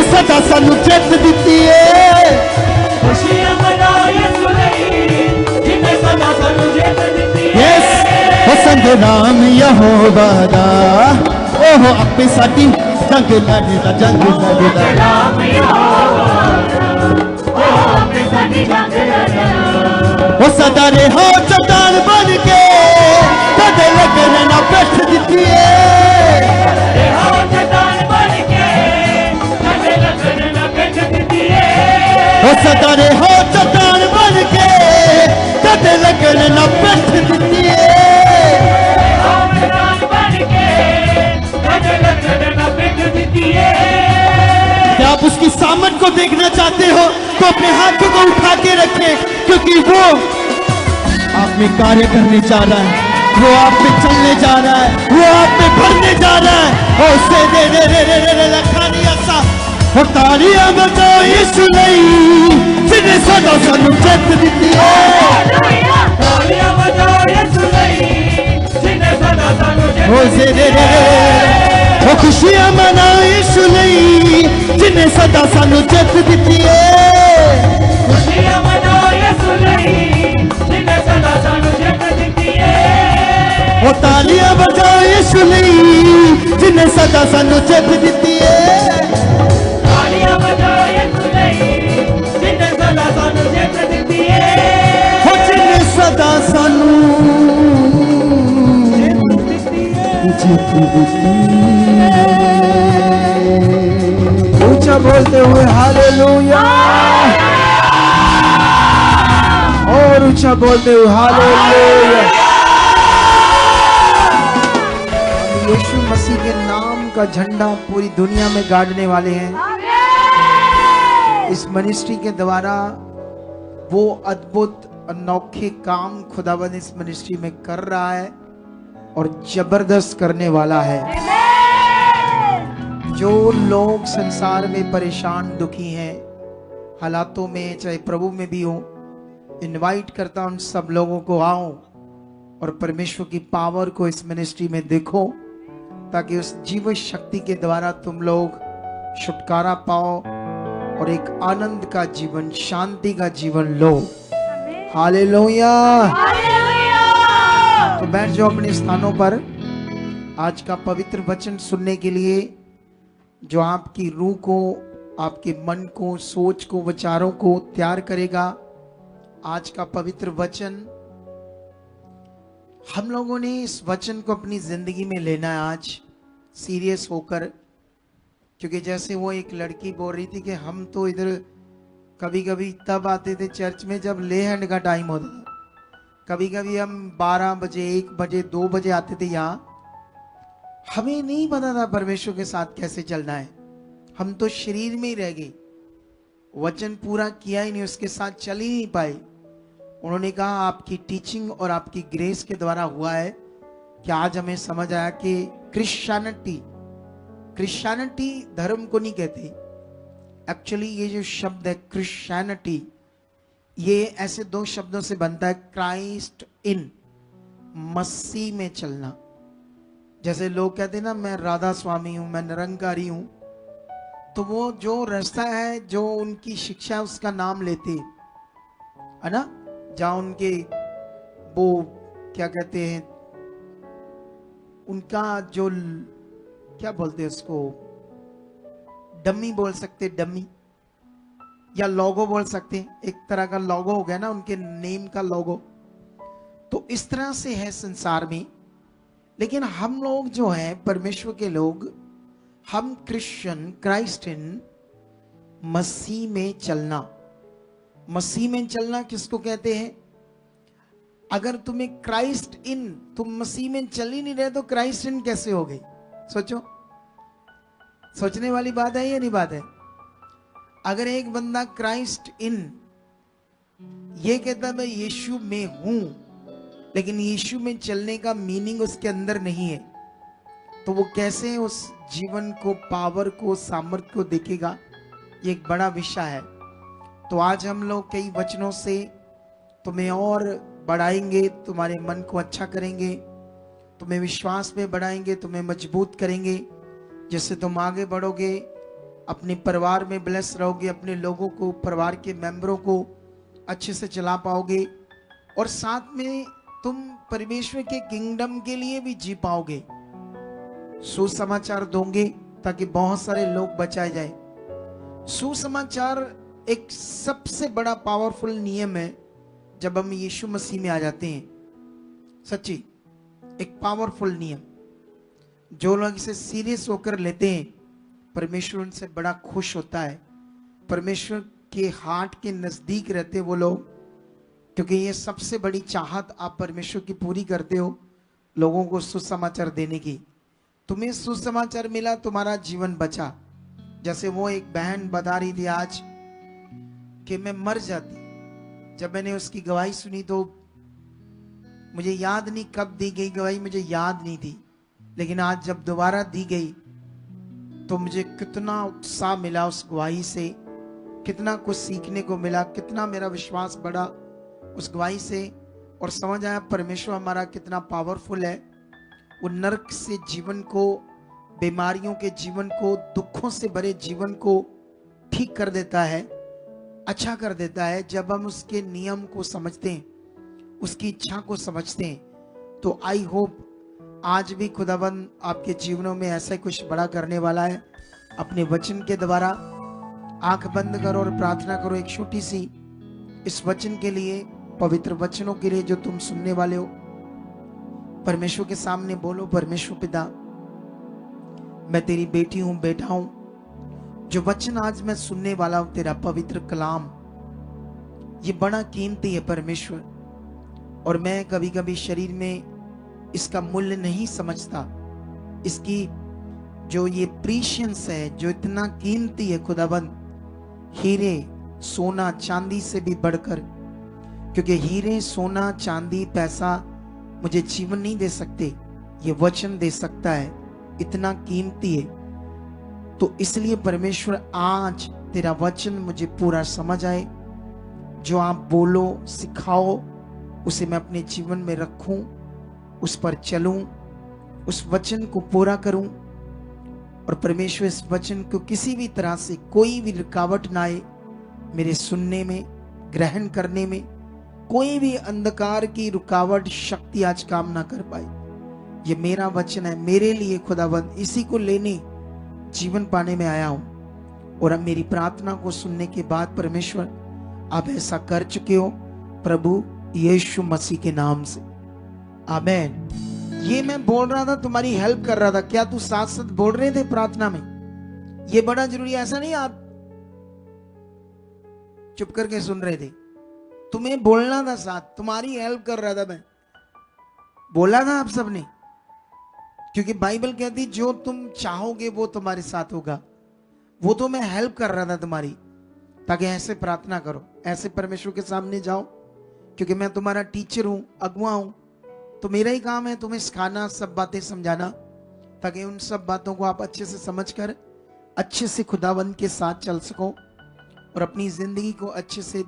सदा सानू जित दिती है। खुशियां मनाओ यीशु लई जिन्हें सदा सानू जित दिती है। यस ओ संग नाम यहोवा दा ओह आपे साडी जंग लड़दा जंग लड़दा। नाम यहोवा ओ आपे साडी जंग लड़दा। ओ सदा रहो चट्टान बन के कदे लगन ना बैठ दिती है। रहो चट्टान बन के कदे लगन ना बैठ दिती है। ओ सदा रहो चट्टान बन के कदे लगन ना बैठ दिती है। क्या आप उसकी सामर्थ को देखना चाहते हो तो अपने हाथों को उठा के रखें, क्योंकि वो आप में कार्य करने जा रहा है, वो आप में चलने जा रहा है, वो आप में भरने जा रहा है। और से दे दे दे दे दे लखानी ऐसा हो तालियां बजाओ यीशु नहीं जिन्हें सदा सानू जित दिती है। तालियां बजाओ यीशु नहीं जिन्हें सदा सानू जित हो से दे दे ओ खुशियां मनाओ यीशु नहीं जिन्हें सदा सानू जित दिती है। खुशियां मनाओ यीशु नहीं जिन्हें सदा सानू जित दिती है। ओ तालियां बजाओ यीशु नहीं जिन्हें सदा सानू जित दिती है। तालियां बजाओ यीशु नहीं जिन्हें सदा सानू जित दिती है। हो जिन्हें सदा सानू जित दिती है। ऊंचा बोलते हुए हालेलुया, और ऊंचा बोलते हुए हालेलुया। हम यीशु मसीह के नाम का झंडा पूरी दुनिया में गाड़ने वाले हैं। इस मिनिस्ट्री के द्वारा वो अद्भुत अनोखे काम खुदावंद इस मिनिस्ट्री में कर रहा है और जबरदस्त करने वाला है। जो लोग संसार में परेशान दुखी हैं, हालातों में चाहे प्रभु में भी हो, इनवाइट करता हूं उन सब लोगों को आओ और परमेश्वर की पावर को इस मिनिस्ट्री में देखो, ताकि उस जीवन शक्ति के द्वारा तुम लोग छुटकारा पाओ और एक आनंद का जीवन, शांति का जीवन लो। हालेलुया। तो बैठ जाओ अपने स्थानों पर। आज का पवित्र वचन सुनने के लिए जो आपकी रूह को, आपके मन को, सोच को, विचारों को तैयार करेगा। आज का पवित्र वचन हम लोगों ने इस वचन को अपनी जिंदगी में लेना है आज सीरियस होकर, क्योंकि जैसे वो एक लड़की बोल रही थी कि हम तो इधर कभी कभी तब आते थे चर्च में जब ले हैंड का टाइम होता था, कभी कभी हम 12 बजे 1 बजे 2 बजे आते थे यहाँ। हमें नहीं पता था परमेश्वर के साथ कैसे चलना है, हम तो शरीर में ही रह गए, वचन पूरा किया ही नहीं, उसके साथ चल ही नहीं पाए। उन्होंने कहा आपकी टीचिंग और आपकी ग्रेस के द्वारा हुआ है कि आज हमें समझ आया कि क्रिश्चियनिटी धर्म को नहीं कहते। एक्चुअली ये जो शब्द है क्रिश्चियनिटी, ये ऐसे 2 शब्दों से बनता है, क्राइस्ट इन, मसीह में चलना। जैसे लोग कहते हैं ना मैं राधा स्वामी हूं, मैं निरंकारी हूं, तो वो जो रास्ता है, जो उनकी शिक्षा है, उसका नाम लेते है ना, जहां उनके वो क्या कहते हैं, उनका जो क्या बोलते हैं उसको, डमी बोल सकते, डमी या लोगो बोल सकते हैं, एक तरह का लोगो हो गया ना उनके नेम का लोगो। तो इस तरह से है संसार में। लेकिन हम लोग जो है परमेश्वर के लोग, हम क्रिश्चियन, क्राइस्टियन, मसीह में चलना। मसीह में चलना किसको कहते हैं? अगर तुम्हें क्राइस्ट इन, तुम मसीह में चल ही नहीं रहे तो क्राइस्ट इन कैसे हो गई? सोचो, सोचने वाली बात है या नहीं बात है? अगर एक बंदा क्राइस्ट इन ये कहता मैं यीशु में हूं, लेकिन यीशु में चलने का मीनिंग उसके अंदर नहीं है, तो वो कैसे उस जीवन को, पावर को, सामर्थ्य को देखेगा? ये एक बड़ा विषय है। तो आज हम लोग कई वचनों से तुम्हें और बढ़ाएंगे, तुम्हारे मन को अच्छा करेंगे, तुम्हें विश्वास में बढ़ाएंगे, तुम्हें मजबूत करेंगे, जिससे तुम आगे बढ़ोगे अपने परिवार में ब्लेस रहोगे, अपने लोगों को, परिवार के मेंबरों को अच्छे से चला पाओगे, और साथ में तुम परमेश्वर के किंगडम के लिए भी जी पाओगे। सुसमाचार दोगे ताकि बहुत सारे लोग बचाए जाए। सुसमाचार एक सबसे बड़ा पावरफुल नियम है जब हम यीशु मसीह में आ जाते हैं। सच्ची एक पावरफुल नियम, जो लोग इसे सीरियस होकर लेते हैं परमेश्वर उनसे बड़ा खुश होता है। परमेश्वर के हार्ट के नजदीक रहते वो लोग, क्योंकि ये सबसे बड़ी चाहत आप परमेश्वर की पूरी करते हो, लोगों को सुसमाचार देने की। तुम्हें सुसमाचार मिला, तुम्हारा जीवन बचा। जैसे वो एक बहन बता रही थी आज कि मैं मर जाती। जब मैंने उसकी गवाही सुनी तो मुझे याद नहीं कब दी गई गवाही, मुझे याद नहीं थी, लेकिन आज जब दोबारा दी गई तो मुझे कितना उत्साह मिला उस गवाही से, कितना कुछ सीखने को मिला, कितना मेरा विश्वास बढ़ा उस गवाही से, और समझ आया परमेश्वर हमारा कितना पावरफुल है। वो नरक से जीवन को, बीमारियों के जीवन को, दुखों से भरे जीवन को ठीक कर देता है, अच्छा कर देता है जब हम उसके नियम को समझते हैं, उसकी इच्छा को समझते हैं। तो आई होप आज भी खुदाबंद आपके जीवनों में ऐसा कुछ बड़ा करने वाला है अपने वचन के द्वारा। आंख बंद करो और प्रार्थना करो एक छोटी सी, इस वचन के लिए, पवित्र वचनों के लिए जो तुम सुनने वाले हो। परमेश्वर के सामने बोलो, परमेश्वर पिता, मैं तेरी बेटी हूं, बेटा हूं। जो वचन आज मैं सुनने वाला हूं, तेरा पवित्र कलाम, ये बड़ा कीमती है परमेश्वर, और मैं कभी कभी शरीर में इसका मूल्य नहीं समझता। इसकी जो ये प्रीशियंस है, जो इतना कीमती है खुदाबंद, हीरे सोना चांदी से भी बढ़कर, क्योंकि हीरे सोना चांदी पैसा मुझे जीवन नहीं दे सकते, ये वचन दे सकता है, इतना कीमती है। तो इसलिए परमेश्वर आज तेरा वचन मुझे पूरा समझ आए, जो आप बोलो सिखाओ उसे मैं अपने जीवन में रखूं, उस पर चलूं, उस वचन को पूरा करूं, और परमेश्वर इस वचन को किसी भी तरह से कोई भी रुकावट ना आए मेरे सुनने में, ग्रहण करने में। कोई भी अंधकार की रुकावट शक्ति आज काम ना कर पाए। ये मेरा वचन है मेरे लिए खुदावंद, इसी को लेने जीवन पाने में आया हूं। और अब मेरी प्रार्थना को सुनने के बाद परमेश्वर आप ऐसा कर चुके हो, प्रभु यीशु मसीह के नाम से, आमेन। ये मैं बोल रहा था, तुम्हारी हेल्प कर रहा था। क्या तू साथ साथ बोल रहे थे प्रार्थना में? ये बड़ा जरूरी है, ऐसा नहीं आप चुप करके सुन रहे थे, तुम्हें बोलना था साथ, तुम्हारी हेल्प कर रहा था मैं। बोला था आप सबने, क्योंकि बाइबल कहती जो तुम चाहोगे वो तुम्हारे साथ होगा। वो तो मैं हेल्प कर रहा था तुम्हारी, ताकि ऐसे प्रार्थना करो, ऐसे परमेश्वर के सामने जाओ, क्योंकि मैं तुम्हारा टीचर हूं, अगुआ हूं। तो मेरा ही काम है तुम्हें सिखाना, सब बातें समझाना, ताकि उन सब बातों को आप अच्छे से समझकर अच्छे से खुदावंद के साथ चल सको और अपनी जिंदगी को अच्छे से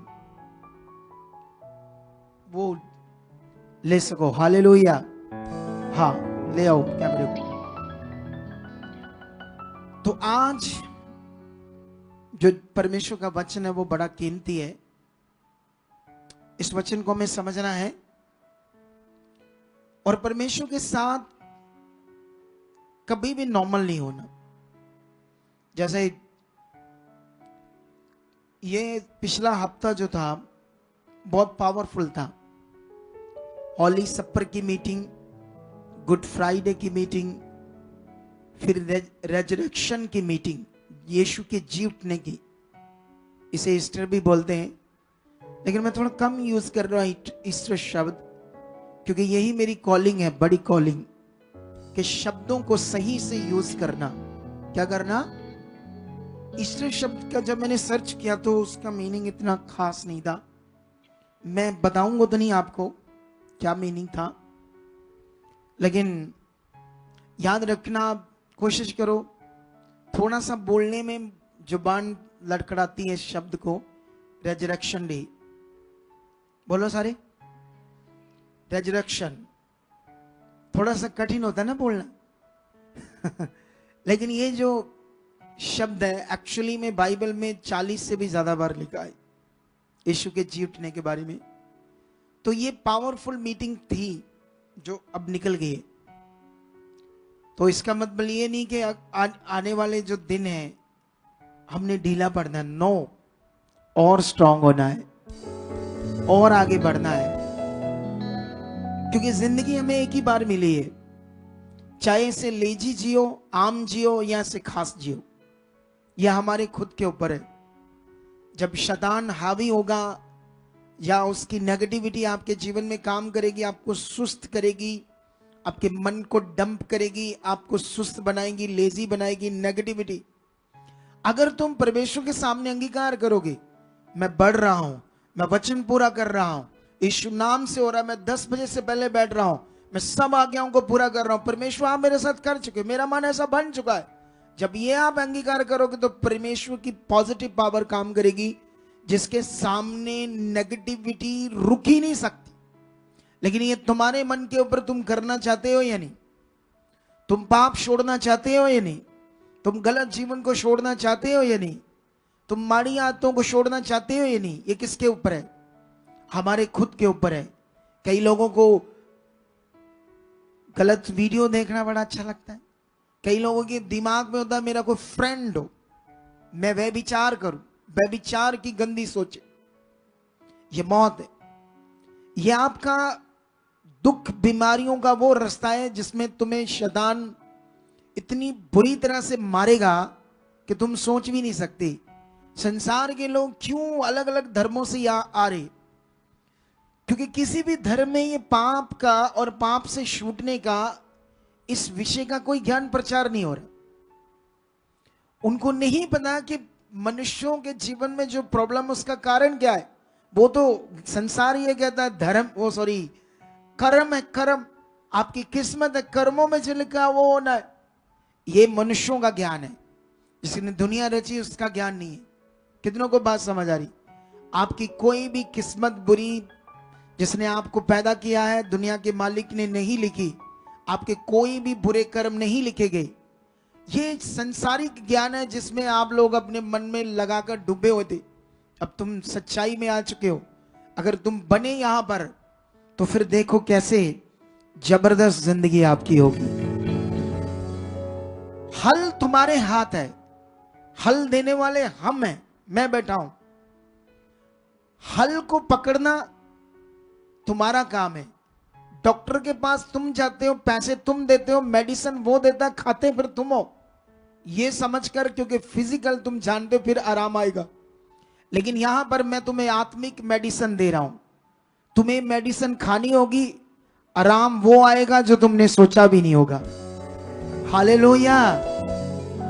वो ले सको। हालेलुया। हाँ, ले आओ कैमरे को। तो आज जो परमेश्वर का वचन है वो बड़ा कीमती है। इस वचन को हमें समझना है और परमेश्वर के साथ कभी भी नॉर्मल नहीं होना। जैसे ये पिछला हफ्ता जो था बहुत पावरफुल था। हॉली सपर की मीटिंग, गुड फ्राइडे की मीटिंग, फिर रेजरेक्शन की मीटिंग, यीशु के जी उठने की। इसे ईस्टर भी बोलते हैं, लेकिन मैं थोड़ा कम यूज कर रहा हूं ईस्टर शब्द, क्योंकि यही मेरी कॉलिंग है, बड़ी कॉलिंग, कि शब्दों को सही से यूज करना। क्या करना? ईस्टर शब्द का जब मैंने सर्च किया तो उसका मीनिंग इतना खास नहीं था। मैं बताऊंगा तो नहीं आपको क्या मीनिंग था, लेकिन याद रखना, कोशिश करो। थोड़ा सा बोलने में जुबान लड़खड़ाती है शब्द को। रेजरेक्शन डे बोलो सारे, रेजरेक्शन थोड़ा सा कठिन होता है ना बोलना लेकिन ये जो शब्द है, एक्चुअली में बाइबल में 40 से भी ज्यादा बार लिखा है यीशु के जी उठने के बारे में। तो ये पावरफुल मीटिंग थी जो अब निकल गई है। तो इसका मतलब ये नहीं कि आने वाले जो दिन है हमने ढीला पड़ना है, नो, और स्ट्रांग होना है और आगे बढ़ना है, क्योंकि जिंदगी हमें एक ही बार मिली है। चाहे इसे लेजी जियो, आम जियो या इसे खास जियो, यह हमारे खुद के ऊपर है। जब शैतान हावी होगा या उसकी नेगेटिविटी आपके जीवन में काम करेगी, आपको सुस्त करेगी, आपके मन को डंप करेगी, आपको सुस्त बनाएगी, लेजी बनाएगी नेगेटिविटी। अगर तुम परमेश्वर के सामने अंगीकार करोगे, मैं बढ़ रहा हूं, मैं वचन पूरा कर रहा हूं, यीशु नाम से हो रहा है, मैं 10 बजे से पहले बैठ रहा हूं, मैं सब आज्ञाओं को पूरा कर रहा हूं, परमेश्वर आप मेरे साथ कर चुके, मेरा मन ऐसा बन चुका है। जब ये आप अंगीकार करोगे तो परमेश्वर की पॉजिटिव पावर काम करेगी, जिसके सामने नेगेटिविटी रुक ही नहीं सकती। लेकिन ये तुम्हारे मन के ऊपर, तुम करना चाहते हो या नहीं? तुम पाप छोड़ना चाहते हो या नहीं? तुम गलत जीवन को छोड़ना चाहते हो या नहीं? तुम माड़ी आदतों को छोड़ना चाहते हो या नहीं? ये किसके ऊपर है? हमारे खुद के ऊपर है। कई लोगों को गलत वीडियो देखना बड़ा अच्छा लगता है। कई लोगों के दिमाग में होता है मेरा कोई फ्रेंड हो, मैं व्यभिचार करूं, व्यभिचार की गंदी सोचे, ये मौत है। ये आपका दुख बीमारियों का वो रास्ता है जिसमें तुम्हें शैतान इतनी बुरी तरह से मारेगा कि तुम सोच भी नहीं सकते। संसार के लोग क्यों अलग अलग धर्मों से आ रहे? क्योंकि किसी भी धर्म में ये पाप का और पाप से छूटने का, इस विषय का कोई ज्ञान प्रचार नहीं हो रहा। उनको नहीं पता कि मनुष्यों के जीवन में जो प्रॉब्लम, उसका कारण क्या है। वो तो संसार ये कहता है धर्म, वो सॉरी कर्म है, कर्म आपकी किस्मत है, कर्मों में जो लिखा है वो होना है। ये मनुष्यों का ज्ञान है, जिसने दुनिया रची उसका ज्ञान नहीं है। कितनों को बात समझ आ रही? आपकी कोई भी किस्मत बुरी जिसने आपको पैदा किया है, दुनिया के मालिक ने नहीं लिखी। आपके कोई भी बुरे कर्म नहीं लिखे गए। ये संसारिक ज्ञान है जिसमें आप लोग अपने मन में लगाकर डूबे हुए थे। अब तुम सच्चाई में आ चुके हो। अगर तुम बने यहां पर तो फिर देखो कैसे जबरदस्त जिंदगी आपकी होगी। हल तुम्हारे हाथ है, हल देने वाले हम हैं, मैं बैठा हूं। हल को पकड़ना तुम्हारा काम है। डॉक्टर के पास तुम जाते हो, पैसे तुम देते हो, मेडिसिन वो देता, खाते फिर तुम हो, ये समझकर, क्योंकि फिजिकल तुम जानते हो फिर आराम आएगा। लेकिन यहां पर मैं तुम्हें आत्मिक मेडिसिन दे रहा हूं। तुम्हें मेडिसिन खानी होगी, आराम वो आएगा जो तुमने सोचा भी नहीं होगा। हालेलुया।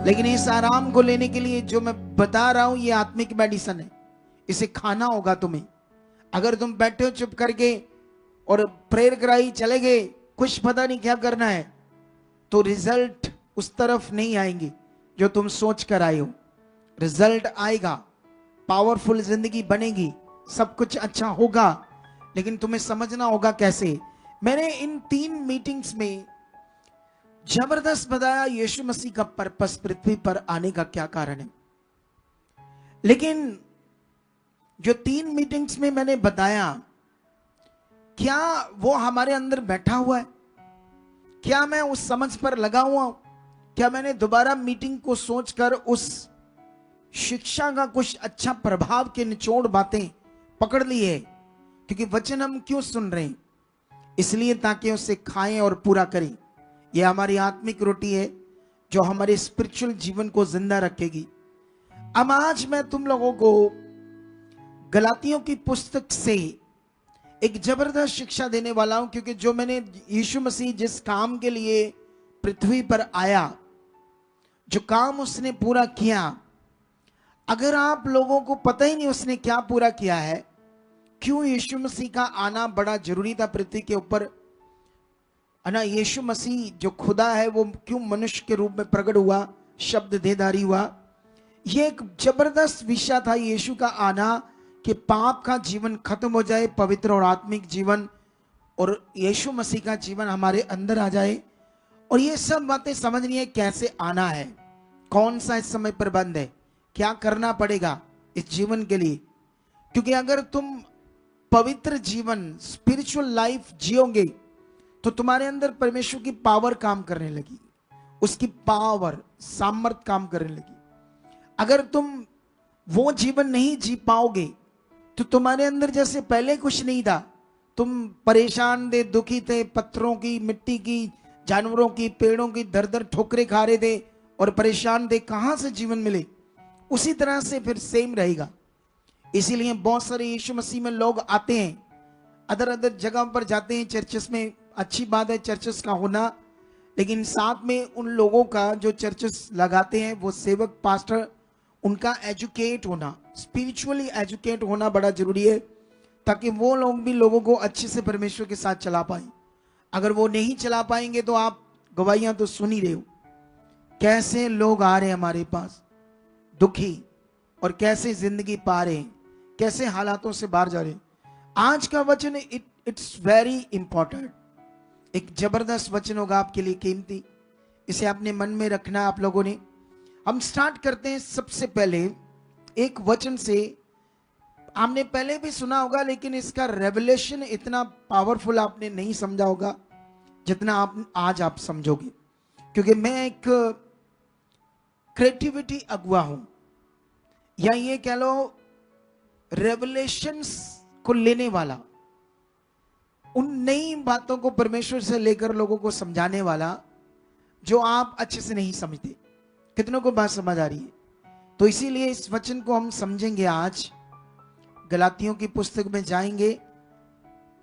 लेकिन इस आराम को लेने के लिए जो मैं बता रहा हूं, ये आत्मिक मेडिसिन है, इसे खाना होगा तुम्हें। अगर तुम बैठे हो चुप करके और प्रेयर कराई चले गए, कुछ पता नहीं क्या करना है, तो रिजल्ट उस तरफ नहीं आएंगे जो तुम सोच कर आए हो। रिजल्ट आएगा, पावरफुल जिंदगी बनेगी, सब कुछ अच्छा होगा, लेकिन तुम्हें समझना होगा कैसे। मैंने इन 3 मीटिंग्स में जबरदस्त बताया यीशु मसीह का पर्पस पृथ्वी पर आने का क्या कारण है। लेकिन जो 3 मीटिंग्स में मैंने बताया, क्या वो हमारे अंदर बैठा हुआ है? क्या मैं उस समझ पर लगा हुआ हूं? क्या मैंने दोबारा मीटिंग को सोचकर उस शिक्षा का कुछ अच्छा प्रभाव के निचोड़ बातें पकड़ ली है? क्योंकि वचन हम क्यों सुन रहे हैं? इसलिए ताकि उसे खाएं और पूरा करें। यह हमारी आत्मिक रोटी है जो हमारे स्पिरिचुअल जीवन को जिंदा रखेगी। अब आज मैं तुम लोगों को गलातियों की पुस्तक से एक जबरदस्त शिक्षा देने वाला हूं, क्योंकि जो मैंने यीशु मसीह जिस काम के लिए पृथ्वी पर आया, जो काम उसने पूरा किया, अगर आप लोगों को पता ही नहीं उसने क्या पूरा किया है, क्यों यीशु मसीह का आना बड़ा जरूरी था पृथ्वी के ऊपर, है ना। यीशु मसीह जो खुदा है वो क्यों मनुष्य के रूप में प्रकट हुआ, शब्द देहधारी हुआ। ये एक जबरदस्त विषय था यीशु का आना, कि पाप का जीवन खत्म हो जाए, पवित्र और आत्मिक जीवन, और यीशु मसीह का जीवन हमारे अंदर आ जाए। और ये सब बातें समझनी है कैसे आना है। कौन सा इस समय प्रबंध है, क्या करना पड़ेगा इस जीवन के लिए। क्योंकि अगर तुम पवित्र जीवन, स्पिरिचुअल लाइफ जियोगे तो तुम्हारे अंदर परमेश्वर की पावर काम करने लगी, उसकी पावर, सामर्थ काम करने लगी। अगर तुम वो जीवन नहीं जी पाओगे तो तुम्हारे अंदर जैसे पहले कुछ नहीं था, तुम परेशान थे, दुखी थे, पत्थरों की, मिट्टी की, जानवरों की, पेड़ों की दर दर ठोकरे खा रहे थे और परेशान थे, कहां से जीवन मिले, उसी तरह से फिर सेम रहेगा। इसीलिए बहुत सारे यीशु मसीह में लोग आते हैं, अदर अदर जगह पर जाते हैं चर्चेस में। अच्छी बात है चर्चेस का होना, लेकिन साथ में उन लोगों का जो चर्चेस लगाते हैं, वो सेवक, पास्टर, उनका एजुकेट होना, स्पिरिचुअली एजुकेट होना बड़ा जरूरी है, ताकि वो लोग भी लोगों को अच्छे से परमेश्वर के साथ चला पाए। अगर वो नहीं चला पाएंगे तो आप गवाहियां तो सुन ही रहे हो, कैसे लोग आ रहे हैं हमारे पास दुखी, और कैसे जिंदगी पा रहे हैं, कैसे हालातों से बाहर जा रहे हैं। आज का वचन इट्स वेरी इंपॉर्टेंट, एक जबरदस्त वचन होगा आपके लिए, कीमती। इसे अपने मन में रखना आप लोगों ने। हम स्टार्ट करते हैं सबसे पहले एक वचन से। आपने पहले भी सुना होगा, लेकिन इसका रेवलेशन इतना पावरफुल आपने नहीं समझा होगा जितना आज आप समझोगे, क्योंकि मैं एक क्रिएटिविटी अगुआ हूं, या ये कह लो रेवलेशंस को लेने वाला, उन नई बातों को परमेश्वर से लेकर लोगों को समझाने वाला जो आप अच्छे से नहीं समझते। कितनों को बात समझ आ रही है? तो इसीलिए इस वचन को हम समझेंगे आज। गलातियों की पुस्तक में जाएंगे।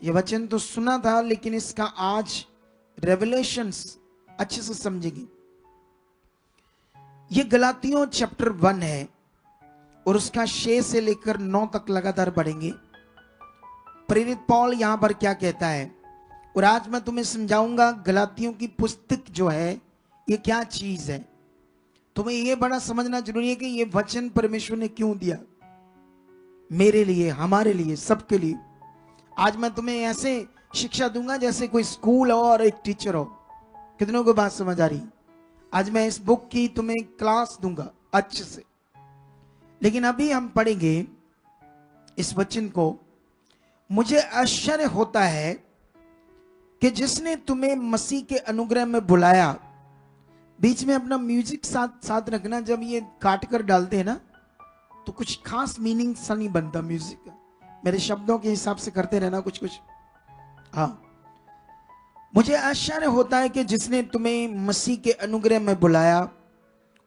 ये वचन तो सुना था, लेकिन इसका आज रेवलेशंस अच्छे से समझेंगे। ये गलातियों चैप्टर 1 है और उसका 6 से लेकर 9 तक लगातार पढ़ेंगे। प्रेरित पौल यहां पर क्या कहता है, और आज मैं तुम्हें समझाऊंगा गलातियों की पुस्तक जो है ये क्या चीज है। तुम्हें ये बड़ा समझना जरूरी है कि ये वचन परमेश्वर ने क्यों दिया, मेरे लिए, हमारे लिए, सबके लिए। आज मैं तुम्हें ऐसे शिक्षा दूंगा जैसे कोई स्कूल हो और एक टीचर हो। कितनों को बात समझ आ रही? आज मैं इस बुक की तुम्हें क्लास दूंगा अच्छे से। लेकिन अभी हम पढ़ेंगे इस वचन को। मुझे आश्चर्य होता है कि जिसने तुम्हें मसीह के अनुग्रह में बुलाया। बीच में अपना म्यूजिक साथ साथ रखना, जब ये काट कर डालते हैं ना तो कुछ खास मीनिंग सा नहीं बनता म्यूजिक का। मेरे शब्दों के हिसाब से करते रहना कुछ कुछ। हाँ, मुझे आश्चर्य होता है कि जिसने तुम्हें मसीह के अनुग्रह में बुलाया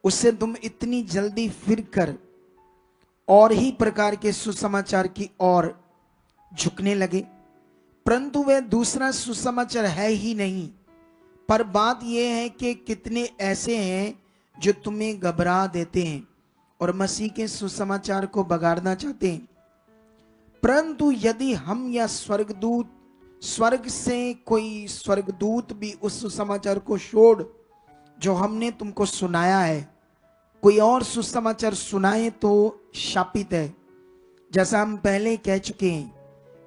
उससे तुम इतनी जल्दी फिरकर और ही प्रकार के सुसमाचार की ओर झुकने लगे। परंतु वह दूसरा सुसमाचार है ही नहीं, पर बात यह है कि कितने ऐसे हैं जो तुम्हें घबरा देते हैं और मसीह के सुसमाचार को बगाड़ना चाहते हैं। परंतु यदि हम या स्वर्ग से कोई स्वर्गदूत भी उस सुसमाचार को छोड़ जो हमने तुमको सुनाया है, कोई और सुसमाचार सुनाए तो शापित है। जैसा हम पहले कह चुके हैं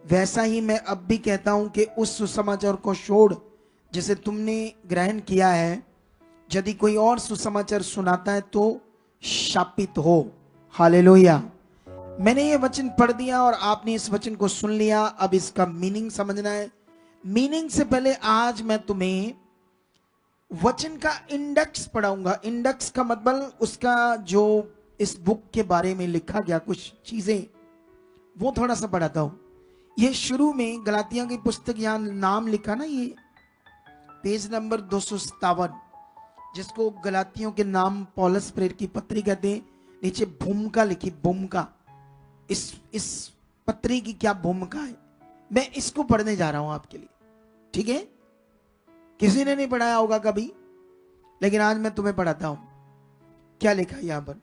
वैसा ही मैं अब भी कहता हूं कि उस सुसमाचार को छोड़ जिसे तुमने ग्रहण किया है, यदि कोई और सुसमाचार सुनाता है तो शापित हो। हालेलुया। मैंने ये वचन पढ़ दिया और आपने इस वचन को सुन लिया। अब इसका मीनिंग समझना है। मीनिंग से पहले आज मैं तुम्हें वचन का इंडेक्स पढ़ाऊंगा। इंडेक्स का मतलब उसका जो इस बुक के बारे में लिखा गया कुछ चीजें, वो थोड़ा सा पढ़ाता हूं। ये शुरू में गलातिया की पुस्तक, यहां नाम लिखा ना, ये पेज नंबर 257, जिसको गलातियों के नाम पौलुस प्रेरित की पत्री कहते हैं। नीचे भूमिका लिखी, भूमिका। इस पत्री की क्या भूमिका है, मैं इसको पढ़ने जा रहा हूं आपके लिए। ठीक है? किसी ने नहीं पढ़ाया होगा कभी, लेकिन आज मैं तुम्हें पढ़ाता हूं। क्या लिखा है यहां पर?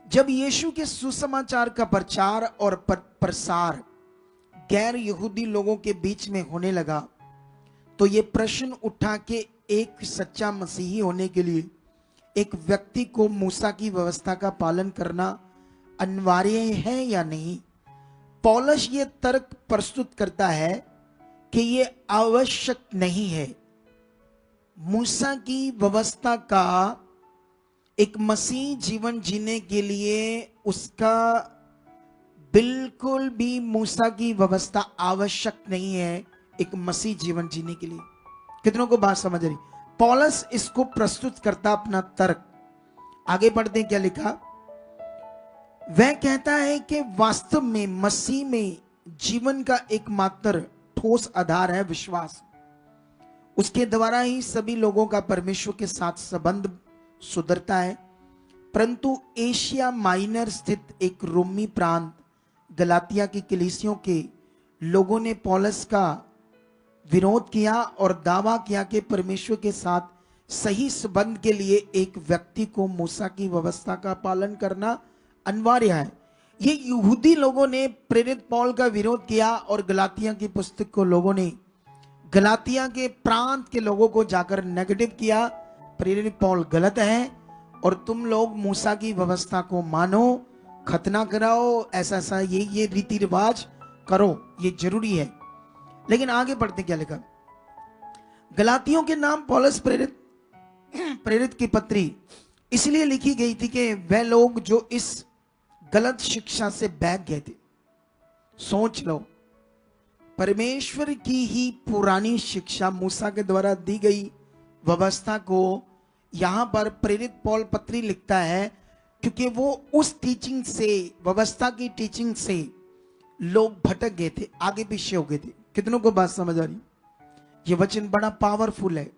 जब यीशु के सुसमाचार का प्रचार और प्रसार गैर यहूदी लोगों के बीच में होने लगा तो ये प्रश्न उठा कि एक सच्चा मसीही होने के लिए एक व्यक्ति को मूसा की व्यवस्था का पालन करना अनिवार्य है या नहीं। पौलुस ये तर्क प्रस्तुत करता है कि ये आवश्यक नहीं है। मूसा की व्यवस्था का एक मसीह जीवन जीने के लिए उसका बिल्कुल भी मूसा की व्यवस्था आवश्यक नहीं है एक मसीह जीवन जीने के लिए। कितनों को बात समझ रही? पौलुस इसको प्रस्तुत करता अपना तर्क। आगे बढ़ते क्या लिखा? वह कहता है कि वास्तव में मसीह में जीवन का एकमात्र ठोस आधार है विश्वास। उसके द्वारा ही सभी लोगों का परमेश्वर के साथ संबंध सुधरता है। परंतु एशिया माइनर स्थित एक रोमी प्रांत गलातिया की कलीसियों के लोगों ने पौलुस का विरोध किया और दावा किया कि परमेश्वर के साथ सही संबंध के लिए एक व्यक्ति को मूसा की व्यवस्था का पालन करना अनिवार्य है। ये यहूदी लोगों ने प्रेरित पौल का विरोध किया और गलातिया की पुस्तक को लोगों ने, गलातिया के प्रांत के लोगों को जाकर नेगेटिव किया। प्रेरित पौल गलत है और तुम लोग मूसा की व्यवस्था को मानो, खतना कराओ, ऐसा ये रीति रिवाज करो, ये जरूरी है। लेकिन आगे बढ़ते क्या लिखा? गलातियों के नाम पौलुस प्रेरित की पत्री इसलिए लिखी गई थी कि वह लोग जो इस गलत शिक्षा से बहक गए थे। सोच लो, परमेश्वर की ही पुरानी शिक्षा मूसा के द्वारा दी गई व्यवस्था को यहां पर प्रेरित पौल पत्री लिखता है, क्योंकि वो उस टीचिंग से, व्यवस्था की टीचिंग से लोग भटक गए थे, आगे पीछे हो गए थे। कितनों को बात समझ आ रही? ये वचन बड़ा पावरफुल है,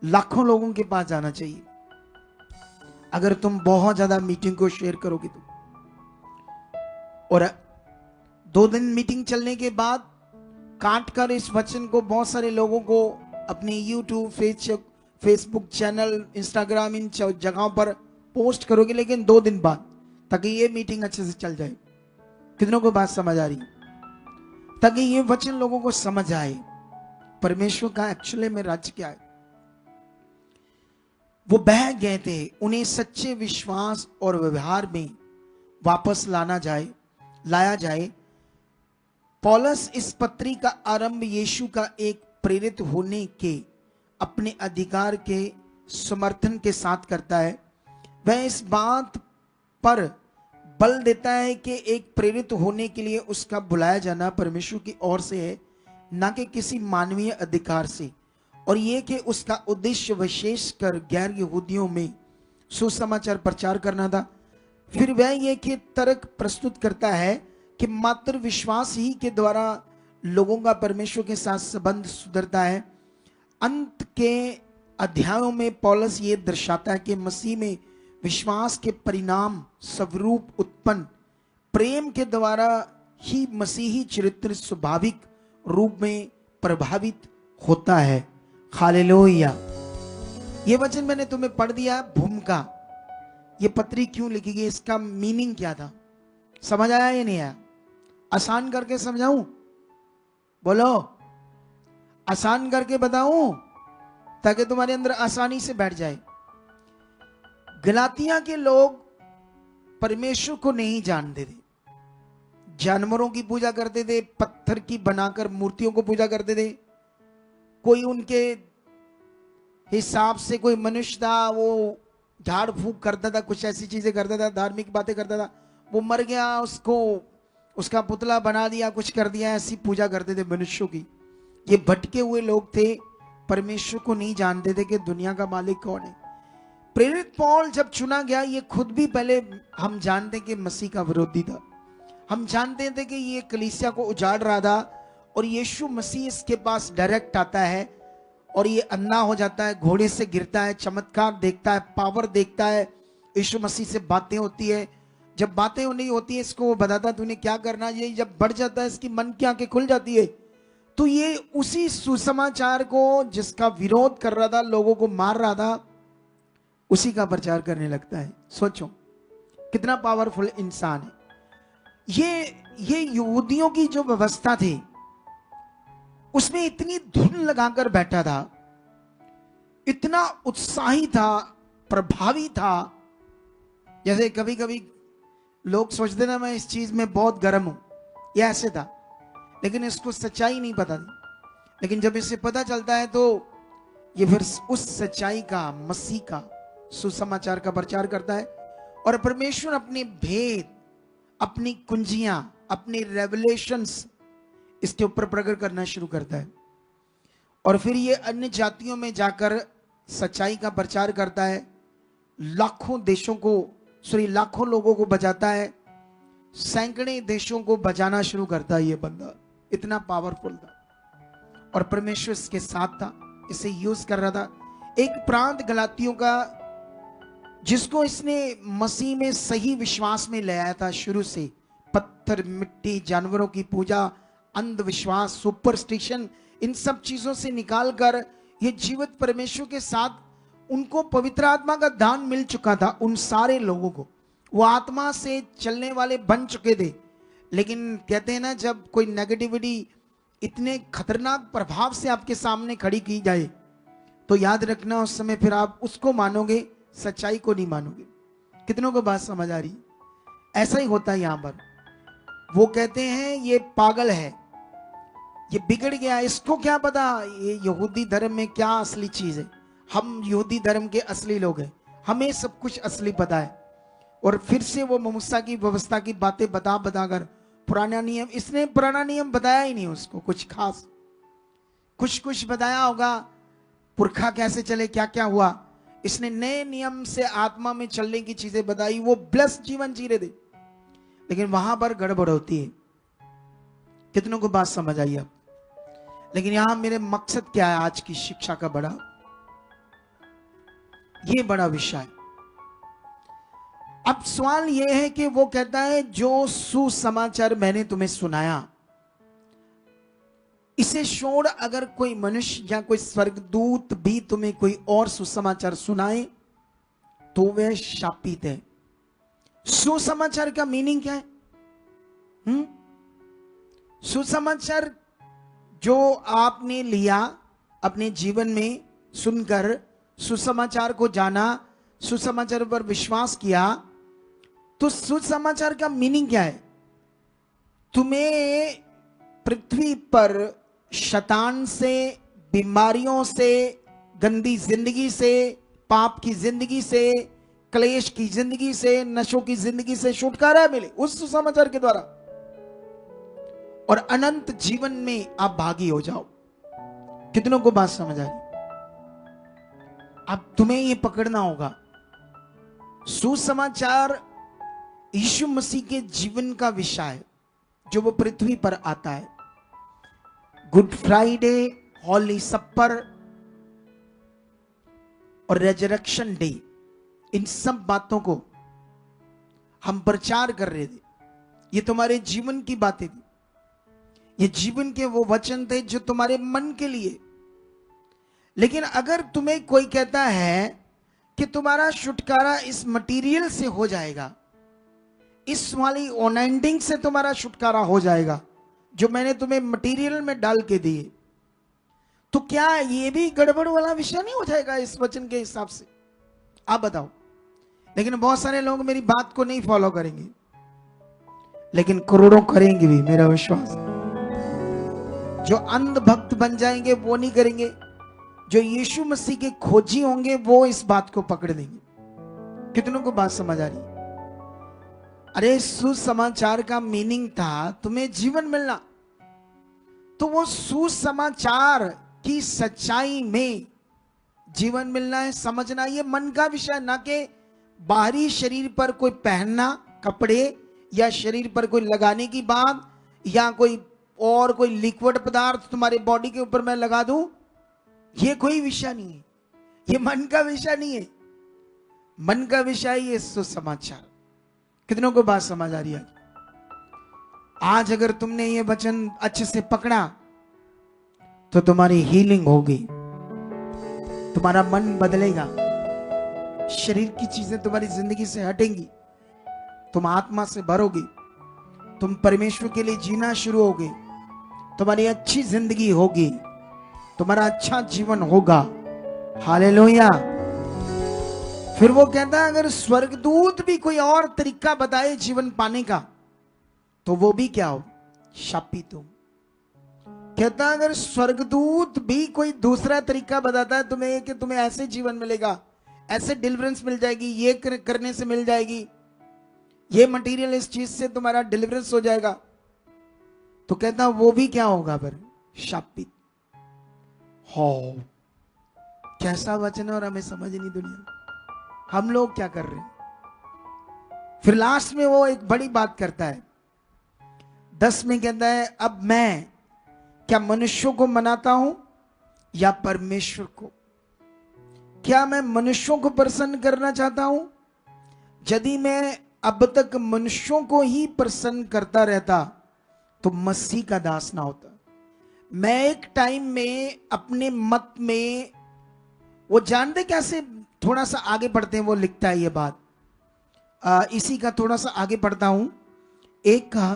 लाखों लोगों के पास जाना चाहिए अगर तुम बहुत ज्यादा मीटिंग को शेयर करोगे तो। और 2 दिन मीटिंग चलने के बाद काट कर इस वचन को बहुत सारे लोगों को अपने यूट्यूब, फेसबुक चैनल, इंस्टाग्राम, इन जगहों पर पोस्ट करोगे, लेकिन 2 दिन बाद, ताकि ये मीटिंग अच्छे से चल जाए। कितनों को बात समझ आ रही? ताकि ये वचन लोगों को समझ आए परमेश्वर का एक्चुअली में राज्य क्या है। वो बह गए थे, उन्हें सच्चे विश्वास और व्यवहार में वापस लाया जाए। पौलुस इस पत्री का आरंभ यीशु का एक प्रेरित होने के अपने अधिकार के समर्थन के साथ करता है। वह इस बात पर बल देता है कि एक प्रेरित होने के लिए उसका बुलाया जाना परमेश्वर की ओर से है, ना कि किसी मानवीय अधिकार से, और यह कि उसका उद्देश्य विशेषकर गैर यहूदियों में सुसमाचार प्रचार करना था। फिर वह यह कि तर्क प्रस्तुत करता है कि मात्र विश्वास ही के द्वारा लोगों का परमेश्वर के साथ संबंध सुधरता है। अंत के अध्यायों में पौलुस ये दर्शाता है कि मसीह में विश्वास के परिणाम स्वरूप उत्पन्न प्रेम के द्वारा ही मसीही चरित्र स्वाभाविक रूप में प्रभावित होता है। हालेलुया। ये वचन मैंने तुम्हें पढ़ दिया। भूमिका, ये पत्री क्यों लिखी गई, इसका मीनिंग क्या था, समझ आया या नहीं आया? आसान करके समझाऊं? बोलो, आसान करके बताऊं ताकि तुम्हारे अंदर आसानी से बैठ जाए। गलातिया के लोग परमेश्वर को नहीं जानते थे, जानवरों की पूजा करते थे, पत्थर की बनाकर मूर्तियों को पूजा करते थे। कोई उनके हिसाब से कोई मनुष्य था, वो झाड़ फूक करता था, कुछ ऐसी चीजें करता था, धार्मिक बातें करता था। वो मर गया, उसका पुतला बना दिया, कुछ कर दिया, ऐसी पूजा करते थे मनुष्यों की। ये भटके हुए लोग थे, परमेश्वर को नहीं जानते थे कि दुनिया का मालिक कौन है। प्रेरित पौल जब चुना गया, ये खुद भी पहले हम जानते कि मसीह का विरोधी था। हम जानते थे कि ये कलीसिया को उजाड़ रहा था, और यीशु मसीह इसके पास डायरेक्ट आता है और ये अंधा हो जाता है, घोड़े से गिरता है, चमत्कार देखता है, पावर देखता है, यीशु मसीह से बातें होती है। जब बातें होनी होती है, इसको वो बताता तूने क्या करना। ये जब बढ़ जाता है, इसकी मन की आंखें खुल जाती है, तो ये उसी सुसमाचार को जिसका विरोध कर रहा था, लोगों को मार रहा था, उसी का प्रचार करने लगता है। सोचो कितना पावरफुल इंसान है। ये यहूदियों की जो व्यवस्था थी, उसमें इतनी धुन लगाकर बैठा था, इतना उत्साही था, प्रभावी था। जैसे कभी कभी लोग सोचते ना, मैं इस चीज में बहुत गर्म हूं, ये ऐसे था, लेकिन इसको सच्चाई नहीं पता थी। लेकिन जब इसे पता चलता है तो ये फिर उस सच्चाई का, मसीह का सुसमाचार का प्रचार करता है और परमेश्वर अपने भेद, अपनी कुंजियां, अपनी रेवलेशंस इसके ऊपर प्रकट करना शुरू करता है और फिर ये अन्य जातियों में जाकर सच्चाई का प्रचार करता है, लाखों लोगों को बचाता है, सैकड़े देशों को बचाना शुरू करता है। ये बंदा इतना पावरफुल था और परमेश्वर इसके साथ था, इसे यूज कर रहा था। एक प्रांत गलातियों का जिसको इसने मसीह में सही विश्वास में ले आया था, शुरू से पत्थर, मिट्टी, जानवरों की पूजा, अंधविश्वास, सुपरस्टिशन, इन सब चीजों से निकालकर ये जीवित परमेश्वर के साथ उनको पवित्र आत्मा का दान मिल चुका था। उन सारे लोगों को वो आत्मा से चलने वाले बन चुके थे। लेकिन कहते हैं ना, जब कोई नेगेटिविटी इतने खतरनाक प्रभाव से आपके सामने खड़ी की जाए तो याद रखना उस समय फिर आप उसको मानोगे, सच्चाई को नहीं मानोगे। कितनों को बात समझ आ रही? ऐसा ही होता है यहां पर। वो कहते हैं ये पागल है, ये बिगड़ गया, इसको क्या पता ये यहूदी धर्म में क्या असली चीज है। हम यहूदी धर्म के असली लोग हैं, हमें सब कुछ असली पता है। और फिर से वो मूसा की व्यवस्था की बातें बताकर पुराना नियम, इसने पुराना नियम बताया ही नहीं उसको कुछ खास, कुछ बताया होगा पुरखा कैसे चले, क्या क्या हुआ। इसने नए नियम से आत्मा में चलने की चीजें बताई, वो ब्लेस्ड जीवन जी रहे थे। लेकिन वहां पर गड़बड़ होती है। कितनों को बात समझ आई अब? लेकिन यहां मेरे मकसद क्या है आज की शिक्षा का, ये बड़ा विषय है। अब सवाल यह है कि वो कहता है जो सुसमाचार मैंने तुम्हें सुनाया, इसे छोड़ अगर कोई मनुष्य या कोई स्वर्गदूत भी तुम्हें कोई और सुसमाचार सुनाए तो वह शापित है। सुसमाचार का मीनिंग क्या है? सुसमाचार जो आपने लिया अपने जीवन में, सुनकर सुसमाचार को जाना, सुसमाचार पर विश्वास किया, तो सुसमाचार का मीनिंग क्या है? तुम्हें पृथ्वी पर शैतान से, बीमारियों से, गंदी जिंदगी से, पाप की जिंदगी से, क्लेश की जिंदगी से, नशों की जिंदगी से छुटकारा मिले उस सुसमाचार के द्वारा, और अनंत जीवन में आप भागी हो जाओ। कितनों को बात समझ आई? अब तुम्हें यह पकड़ना होगा, सुसमाचार यीशु मसीह के जीवन का विषय है जो वो पृथ्वी पर आता है। गुड फ्राइडे, हॉली सप्पर और रेजरेक्शन डे, इन सब बातों को हम प्रचार कर रहे थे। ये तुम्हारे जीवन की बातें थी, ये जीवन के वो वचन थे जो तुम्हारे मन के लिए। लेकिन अगर तुम्हें कोई कहता है कि तुम्हारा छुटकारा इस मटेरियल से हो जाएगा, इस वाली ओनेंडिंग से तुम्हारा छुटकारा हो जाएगा जो मैंने तुम्हें मटेरियल में डाल के दिए, तो क्या ये भी गड़बड़ वाला विषय नहीं हो जाएगा इस वचन के हिसाब से? आप बताओ। लेकिन बहुत सारे लोग मेरी बात को नहीं फॉलो करेंगे, लेकिन करोड़ों करेंगे भी, मेरा विश्वास। जो अंध भक्त बन जाएंगे वो नहीं करेंगे, जो यीशु मसीह के खोजी होंगे वो इस बात को पकड़ लेंगे। कितनों को बात समझ आ रही? अरे सुसमाचार का मीनिंग था तुम्हें जीवन मिलना, तो वो सुसमाचार की सच्चाई में जीवन मिलना है, समझना। ये मन का विषय, ना कि बाहरी शरीर पर कोई पहनना कपड़े, या शरीर पर कोई लगाने की बात, या कोई और कोई लिक्विड पदार्थ तुम्हारे बॉडी के ऊपर मैं लगा दूं। ये कोई विषय नहीं है, ये मन का विषय नहीं है। मन का विषय ये सुसमाचार। कितनों को बात समझ आ रही है? आज अगर तुमने ये वचन अच्छे से पकड़ा तो तुम्हारी हीलिंग होगी, तुम्हारा मन बदलेगा, शरीर की चीजें तुम्हारी जिंदगी से हटेंगी, तुम आत्मा से भरोगे, तुम परमेश्वर के लिए जीना शुरू होगे, तुम्हारी अच्छी जिंदगी होगी, तुम्हारा अच्छा जीवन होगा। हालेलुया। फिर वो कहता है अगर स्वर्गदूत भी कोई और तरीका बताए जीवन पाने का तो वो भी क्या हो? शापित हो। कहता है अगर स्वर्गदूत भी कोई दूसरा तरीका बताता है तुम्हें कि तुम्हें ऐसे जीवन मिलेगा, ऐसे डिलीवरेंस मिल जाएगी, ये करने से मिल जाएगी, ये मटेरियल इस चीज से तुम्हारा डिलीवरेंस हो जाएगा। तो कहता वो भी क्या होगा फिर? शापित हो। कैसा वचन है और हमें समझ नहीं दुनिया। हम लोग क्या कर रहे हैं? फिर लास्ट में वो एक बड़ी बात करता है, 10 में कहता है, अब मैं क्या मनुष्यों को मनाता हूं या परमेश्वर को? क्या मैं मनुष्यों को प्रसन्न करना चाहता हूं? यदि मैं अब तक मनुष्यों को ही प्रसन्न करता रहता तो मसीह का दास ना होता। मैं एक टाइम में अपने मत में, वो जानते कैसे, थोड़ा सा आगे पढ़ते हैं, वो लिखता है ये बात, इसी का थोड़ा सा आगे पढ़ता हूं, 1 का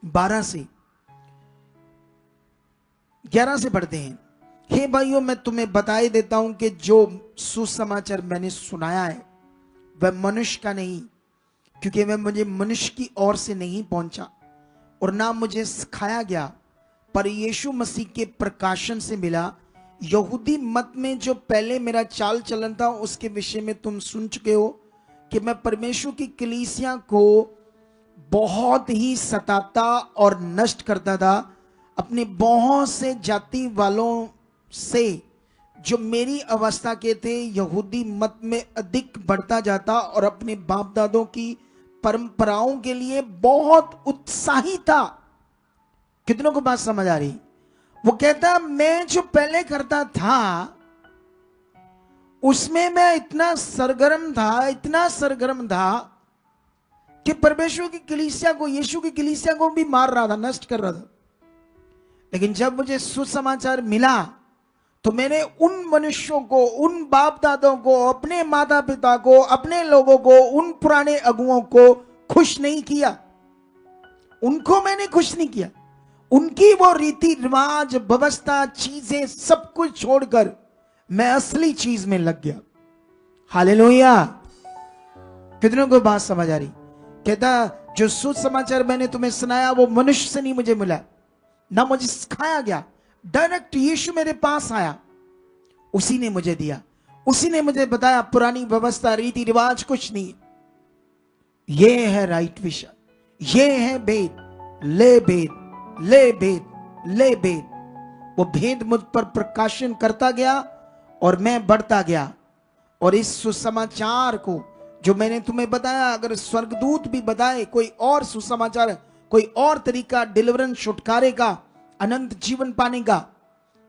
12 से 11 से पढ़ते हैं। हे भाइयों, मैं तुम्हें बताए देता हूं कि जो सुसमाचार मैंने सुनाया है वह मनुष्य का नहीं, क्योंकि वह मुझे मनुष्य की ओर से नहीं पहुंचा और ना मुझे सिखाया गया, पर यीशु मसीह के प्रकाशन से मिला। यहूदी मत में जो पहले मेरा चाल चलन था उसके विषय में तुम सुन चुके हो कि मैं परमेश्वर की कलीसिया को बहुत ही सताता और नष्ट करता था, अपने बहुत से जाति वालों से जो मेरी अवस्था के थे यहूदी मत में अधिक बढ़ता जाता और अपने बाप दादों की परंपराओं के लिए बहुत उत्साही था। कितनों को बात समझ आ रही? वो कहता मैं जो पहले करता था उसमें मैं इतना सरगर्म था कि परमेश्वर की कलीसिया को, यीशु की कलीसिया को भी मार रहा था, नष्ट कर रहा था। लेकिन जब मुझे सुसमाचार मिला तो मैंने उन मनुष्यों को, उन बाप दादों को, अपने माता पिता को, अपने लोगों को, उन पुराने अगुओं को खुश नहीं किया। उनको मैंने खुश नहीं किया। उनकी वो रीति रिवाज, व्यवस्था, चीजें सब कुछ छोड़कर मैं असली चीज में लग गया। हालेलुया। कितनों को बात समझ आ रही? कहता जो सुसमाचार मैंने तुम्हें सुनाया वो मनुष्य से नहीं मुझे मिला, ना मुझे सिखाया गया, डायरेक्ट यीशु मेरे पास आया, उसी ने मुझे दिया, उसी ने मुझे बताया। पुरानी व्यवस्था, रीति रिवाज कुछ नहीं। ये है राइट विषय, ये है भेद। ले भेद, ले भेद, ले भेद। वो भेद मुझ पर प्रकाशन करता गया और मैं बढ़ता गया। और इस सुसमाचार को जो मैंने तुम्हें बताया, अगर स्वर्गदूत भी बताए कोई और सुसमाचार, कोई और तरीका डिलीवरेंस, छुटकारे का, अनंत जीवन पाने का,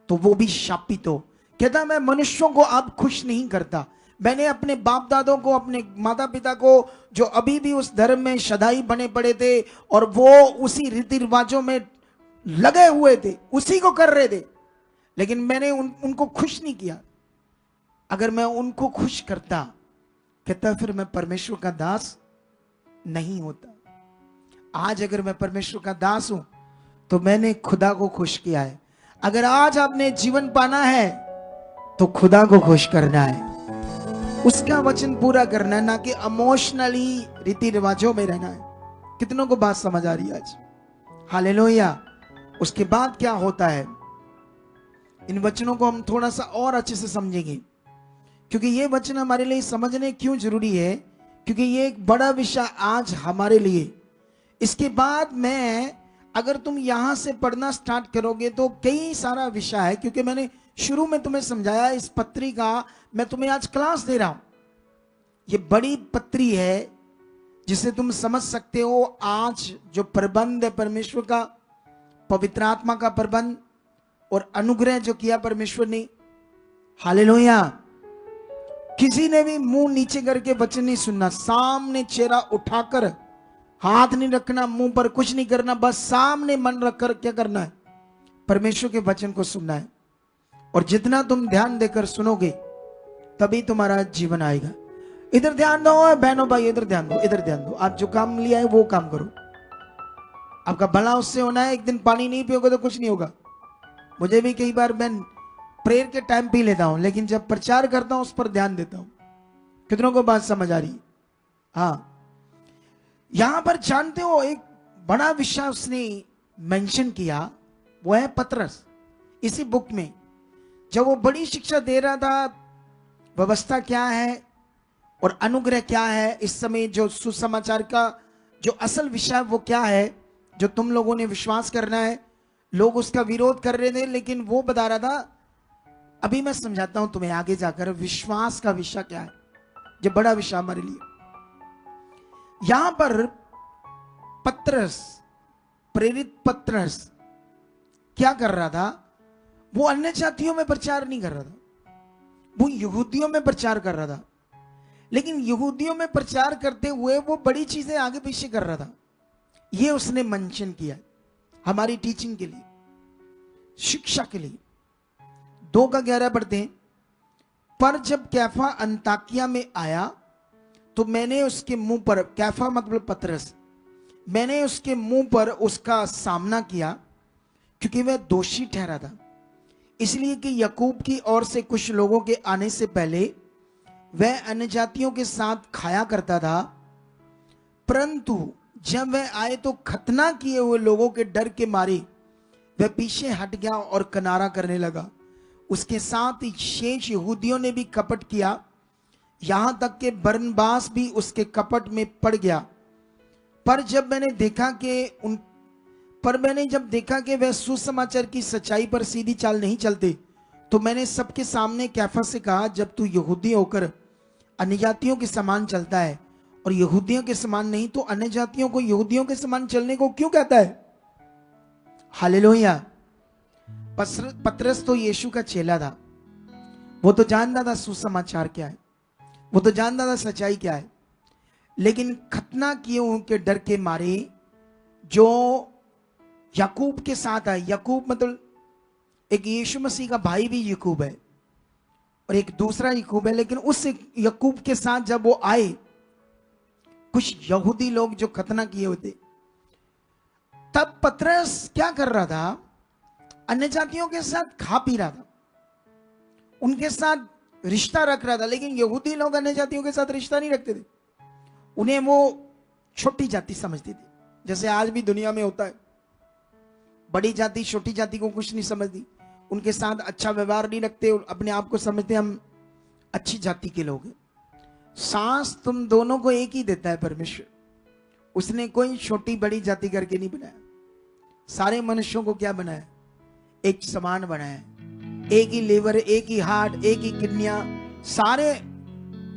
तो वो भी शापित हो। कहता मैं मनुष्यों को अब खुश नहीं करता। मैंने अपने बाप दादों को, अपने माता पिता को, जो अभी भी उस धर्म में शदाई बने पड़े थे और वो उसी रीति रिवाजों में लगे हुए थे, उसी को कर रहे थे, लेकिन मैंने उनको खुश नहीं किया। अगर मैं उनको खुश करता, कहता फिर मैं परमेश्वर का दास नहीं होता। आज अगर मैं परमेश्वर का दास हूं तो मैंने खुदा को खुश किया है। अगर आज आपने जीवन पाना है तो खुदा को खुश करना है, उसका वचन पूरा करना है, ना कि इमोशनली रीति रिवाजों में रहना है। कितनों को बात समझ आ रही है आज? हालेलुया। उसके बाद क्या होता है, इन वचनों को हम थोड़ा सा और अच्छे से समझेंगे, क्योंकि ये वचन हमारे लिए समझने क्यों जरूरी है, क्योंकि ये एक बड़ा विषय आज हमारे लिए। इसके बाद मैं, अगर तुम यहां से पढ़ना स्टार्ट करोगे तो कई सारा विषय है, क्योंकि मैंने शुरू में तुम्हें समझाया, इस पत्री का मैं तुम्हें आज क्लास दे रहा हूं। ये बड़ी पत्री है जिसे तुम समझ सकते हो। आज जो प्रबंध है परमेश्वर का, पवित्र आत्मा का प्रबंध और अनुग्रह जो किया परमेश्वर ने, हालेलुया। किसी ने भी मुंह नीचे करके वचन नहीं सुनना, सामने चेहरा उठाकर, हाथ नहीं रखना, मुंह पर कुछ नहीं करना, बस सामने मन रखकर क्या करना है? परमेश्वर के वचन को सुनना है। और जितना तुम ध्यान देकर सुनोगे तभी तुम्हारा जीवन आएगा। इधर ध्यान दो बहनों भाई, इधर ध्यान दो, इधर ध्यान दो। आप जो काम लिया है वो काम करो, आपका भला उससे होना है। एक दिन पानी नहीं पियोगे तो कुछ नहीं होगा। मुझे भी कई बार, मैं प्रेयर के टाइम पी लेता हूं, लेकिन जब प्रचार करता हूं उस पर ध्यान देता हूं। कितनों को बात समझ आ रही? हाँ, यहां पर जानते हो एक बड़ा विषय उसने मेंशन किया, वो है पतरस। इसी बुक में जब वो बड़ी शिक्षा दे रहा था, व्यवस्था क्या है और अनुग्रह क्या है, इस समय जो सुसमाचार का जो असल विषय वो क्या है, जो तुम लोगों ने विश्वास करना है। लोग उसका विरोध कर रहे थे, लेकिन वो बता रहा था, अभी मैं समझाता हूं तुम्हें आगे जाकर विश्वास का विषय क्या है, जो बड़ा विषय हमारे लिए। यहां पर पत्रस, प्रेरित पत्रस क्या कर रहा था, वो अन्य जातियों में प्रचार नहीं कर रहा था, वो यहूदियों में प्रचार कर रहा था। लेकिन यहूदियों में प्रचार करते हुए वो बड़ी चीजें आगे पीछे कर रहा था। ये उसने मेंशन किया हमारी टीचिंग के लिए, शिक्षा के लिए। 2:11 पढ़ते हैं। पर जब कैफा अंताकिया में आया तो मैंने उसके मुंह पर, कैफा मतलब पतरस, मैंने उसके मुंह पर उसका सामना किया, क्योंकि वह दोषी ठहरा था, इसलिए कि याकूब की ओर से कुछ लोगों के आने से पहले वह अन्य जातियों के साथ खाया करता था। परंतु जब वह आए तो खतना किए हुए लोगों के डर के मारे वह पीछे हट गया और किनारा करने लगा। उसके साथ ही शेष यहूदियों ने भी कपट किया, यहां तक कि बरनबास भी उसके कपट में पड़ गया। पर मैंने जब देखा कि वह सुसमाचार की सच्चाई पर सीधी चाल नहीं चलते, तो मैंने सबके सामने कैफा से कहा, जब तू यहूदी होकर अन्य जातियों के समान चलता है और यहूदियों के समान नहीं, तो अन्य जातियों को यहूदियों के समान चलने को क्यों कहता है? हालेलुया। पतरस तो यीशु का चेला था, वो तो जानता था सुसमाचार क्या है, वो तो जानता था सच्चाई क्या है। लेकिन खतना किए उनके डर के मारे जो याकूब के साथ आए, याकूब मतलब एक यीशु मसीह का भाई भी याकूब है और एक दूसरा याकूब है, लेकिन उस याकूब के साथ जब वो आए, कुछ यहूदी लोग जो खतना किए होते, तब पतरस क्या कर रहा था, अन्य जातियों के साथ खा पी रहा था, उनके साथ रिश्ता रख रहा था। लेकिन यहूदी लोग अन्य जातियों के साथ रिश्ता नहीं रखते थे, उन्हें वो छोटी जाति समझती थी, जैसे आज भी दुनिया में होता है। बड़ी जाति छोटी जाति को कुछ नहीं समझती, उनके साथ अच्छा व्यवहार नहीं रखते, अपने आप को समझते हम अच्छी जाति के लोग हैं। सांस तुम दोनों को एक ही देता है परमेश्वर, उसने कोई छोटी बड़ी जाति करके नहीं बनाया। सारे मनुष्यों को क्या बनाया? एक समान बनाया, एक ही लीवर, एक ही हार्ट, एक ही किडनियां, सारे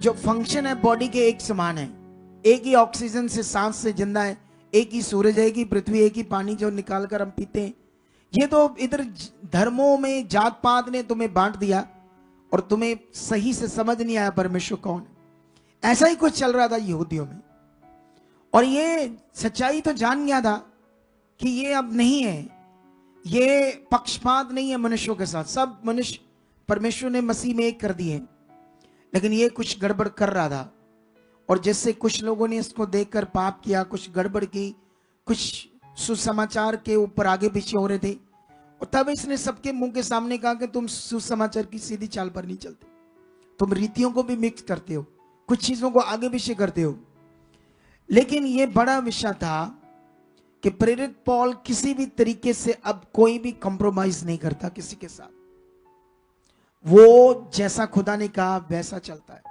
जो फंक्शन है बॉडी के एक समान है। एक ही ऑक्सीजन से, सांस से जिंदा है, एक ही सूरज, एक ही पृथ्वी, एक ही पानी जो निकाल कर हम पीते हैं। ये तो इधर धर्मों में जात पात ने तुम्हें बांट दिया और तुम्हें सही से समझ नहीं आया परमेश्वर कौन है। ऐसा ही कुछ चल रहा था यहूदियों में, और ये सच्चाई तो जान गया था कि ये अब नहीं है, ये पक्षपात नहीं है मनुष्यों के साथ, सब मनुष्य परमेश्वर ने मसीह में एक कर दिए। लेकिन ये कुछ गड़बड़ कर रहा था, और जिससे कुछ लोगों ने इसको देखकर पाप किया, कुछ गड़बड़ की, कुछ सुसमाचार के ऊपर आगे पीछे हो रहे थे। और तब इसने सबके मुंह के सामने कहा कि तुम सुसमाचार की सीधी चाल पर नहीं चलते, तुम रीतियों को भी मिक्स करते हो, कुछ चीजों को आगे पीछे करते हो। लेकिन यह बड़ा विषय था कि प्रेरित पौल किसी भी तरीके से अब कोई भी कॉम्प्रोमाइज नहीं करता किसी के साथ, वो जैसा खुदा ने कहा वैसा चलता है।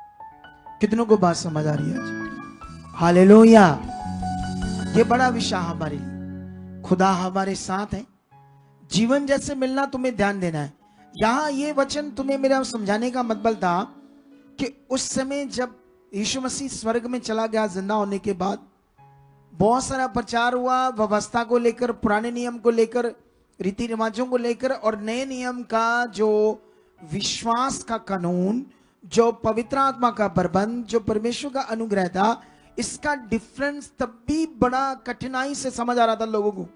कितनों को बात समझ आ रही है आज? हालेलुया। ये बड़ा विषय हमारे लिए, खुदा हमारे साथ है। जीवन जैसे मिलना तुम्हें ध्यान देना है। यहां ये वचन तुम्हें मेरा समझाने का मतलब था कि उस समय जब यीशु मसीह स्वर्ग में चला गया जिंदा होने के बाद, बहुत सारा प्रचार हुआ व्यवस्था को लेकर, पुराने नियम को लेकर, रीति रिवाजों को लेकर, और नए नियम का जो विश्वास का कानून, जो पवित्र आत्मा का प्रबंध, जो परमेश्वर का अनुग्रह था, इसका डिफरेंस तब भी बड़ा कठिनाई से समझ आ रहा था लोगों को।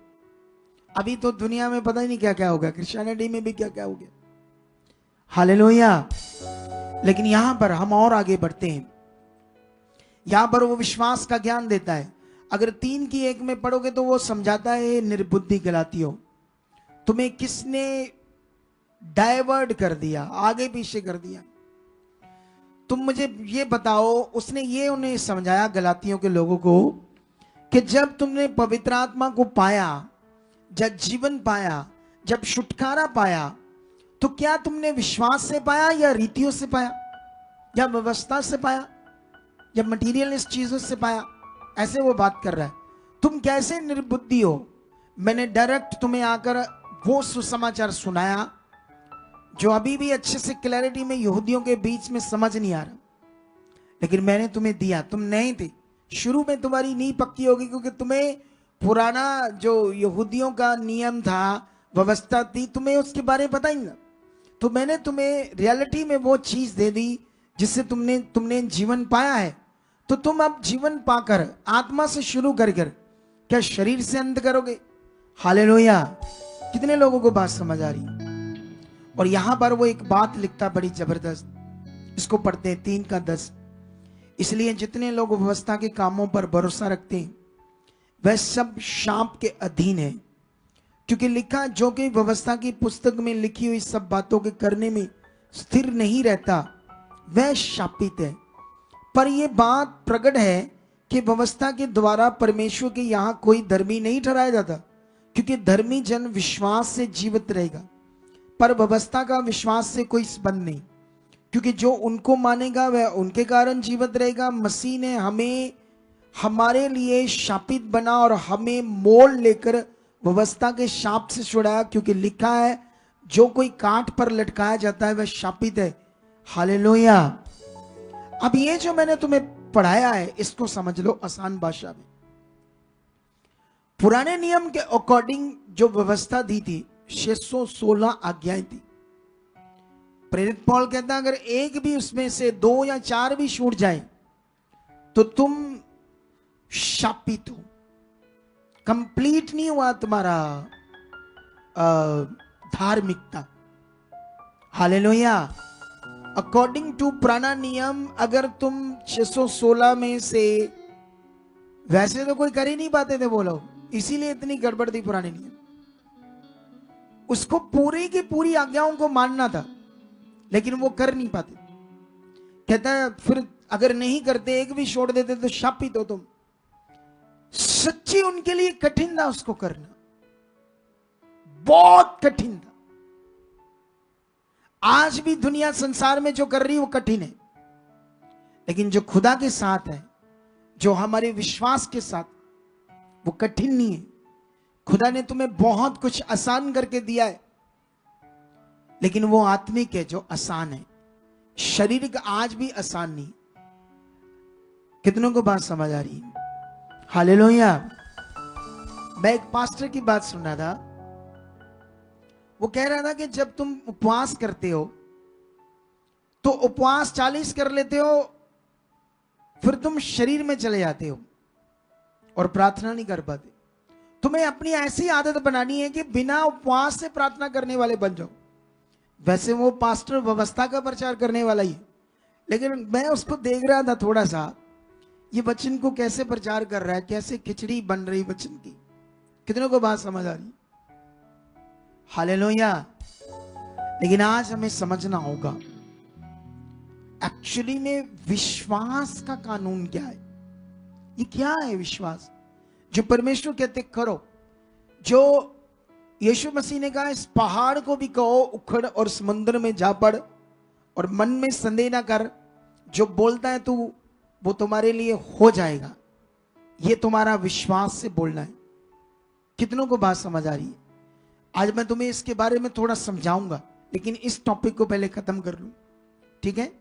अभी तो दुनिया में पता ही नहीं क्या क्या हो गया, क्रिश्चियनिटी में भी क्या क्या हो गया। हालेलुया। लेकिन यहां पर हम और आगे बढ़ते हैं। यहां पर वो विश्वास का ज्ञान देता है। अगर 3 की 1 में पढ़ोगे तो वो समझाता है, निर्बुद्धि गलातियों, तुम्हें किसने डाइवर्ट कर दिया, आगे पीछे कर दिया? तुम मुझे ये बताओ। उसने ये उन्हें समझाया गलातियों के लोगों को कि जब तुमने पवित्र आत्मा को पाया, जब जीवन पाया, जब छुटकारा पाया, तो क्या तुमने विश्वास से पाया या रीतियों से पाया? या व्यवस्था से पाया या मटीरियलिस्ट चीजों से पाया, ऐसे वो बात कर रहा है। तुम कैसे निर्बुद्धि हो, मैंने डायरेक्ट तुम्हें आकर वो सुसमाचार सुनाया जो अभी भी अच्छे से क्लैरिटी में यहूदियों के बीच में समझ नहीं आ रहा, लेकिन मैंने तुम्हें दिया। तुम नहीं थे, शुरू में तुम्हारी नींव पक्की होगी क्योंकि तुम्हें पुराना जो यहूदियों का नियम था, व्यवस्था थी, तुम्हें उसके बारे में पता ही ना। तो मैंने तुम्हें रियलिटी में वो चीज दे दी जिससे तुमने जीवन पाया है। तो तुम अब जीवन पाकर आत्मा से शुरू कर क्या शरीर से अंत करोगे? हालेलुया। कितने लोगों को बात समझ आ रही है? और यहां पर वो एक बात लिखता बड़ी जबरदस्त, इसको पढ़ते हैं 3:10। इसलिए जितने लोग व्यवस्था के कामों पर भरोसा रखते हैं वह सब शाप के अधीन है, क्योंकि लिखा, जो कि व्यवस्था की पुस्तक में लिखी हुई सब बातों के करने में स्थिर नहीं रहता वह शापित है। पर यह बात प्रकट है कि व्यवस्था के द्वारा परमेश्वर के यहां कोई धर्मी नहीं ठहराया जाता, क्योंकि धर्मी जन विश्वास से जीवित रहेगा, पर व्यवस्था का विश्वास से कोई संबंध नहीं, क्योंकि जो उनको मानेगा वह उनके कारण जीवित रहेगा। मसीह ने हमें हमारे लिए शापित बना और हमें मोल लेकर व्यवस्था के शाप से छुड़ाया, क्योंकि लिखा है, जो कोई काट पर लटकाया जाता है वह शापित है। हालेलुया। अब ये जो मैंने तुम्हें पढ़ाया है इसको समझ लो आसान भाषा में। पुराने नियम के अकॉर्डिंग जो व्यवस्था दी थी 616 आज्ञाएं थी। प्रेरित पौल कहता है अगर एक भी उसमें से 2 या 4 भी छूट जाए तो तुम शापित हो, कंप्लीट नहीं हुआ तुम्हारा धार्मिकता। हालेलुया। अकॉर्डिंग टू पुराना नियम अगर तुम 616 में से, वैसे तो कोई कर ही नहीं पाते थे वो लोग, इसीलिए इतनी गड़बड़ थी पुराने नियम। उसको पूरी की पूरी आज्ञाओं को मानना था लेकिन वो कर नहीं पाते। कहता है फिर अगर नहीं करते, एक भी छोड़ देते तो शापित हो तुम। सच्ची उनके लिए कठिन था उसको करना, बहुत कठिन था। आज भी दुनिया संसार में जो कर रही है वो कठिन है, लेकिन जो खुदा के साथ है, जो हमारे विश्वास के साथ, वो कठिन नहीं है। खुदा ने तुम्हें बहुत कुछ आसान करके दिया है, लेकिन वो आत्मिक है जो आसान है। शारीरिक आज भी आसान नहीं। कितनों को बात समझ आ रही है? हालेलुया। मैं एक पास्टर की बात सुन रहा था, वो कह रहा था कि जब तुम उपवास करते हो तो उपवास 40 कर लेते हो, फिर तुम शरीर में चले जाते हो और प्रार्थना नहीं कर पाते। तुम्हें अपनी ऐसी आदत बनानी है कि बिना उपवास से प्रार्थना करने वाले बन जाओ। वैसे वो पास्टर व्यवस्था का प्रचार करने वाला ही, लेकिन मैं उसको देख रहा था थोड़ा सा, ये वचन को कैसे प्रचार कर रहा है, कैसे खिचड़ी बन रही वचन की। कितनों को बात समझ आ रही? हालेलुया। लेकिन आज हमें समझना होगा एक्चुअली में विश्वास का कानून क्या है। ये क्या है विश्वास? जो परमेश्वर कहते करो, जो यीशु मसीह ने कहा इस पहाड़ को भी कहो उखड़ और समुद्र में जा पड़, और मन में संदेह ना कर, जो बोलता है तू वो तुम्हारे लिए हो जाएगा। ये तुम्हारा विश्वास से बोलना है। कितनों को बात समझ आ रही है? आज मैं तुम्हें इसके बारे में थोड़ा समझाऊंगा, लेकिन इस टॉपिक को पहले खत्म कर लूं, ठीक है?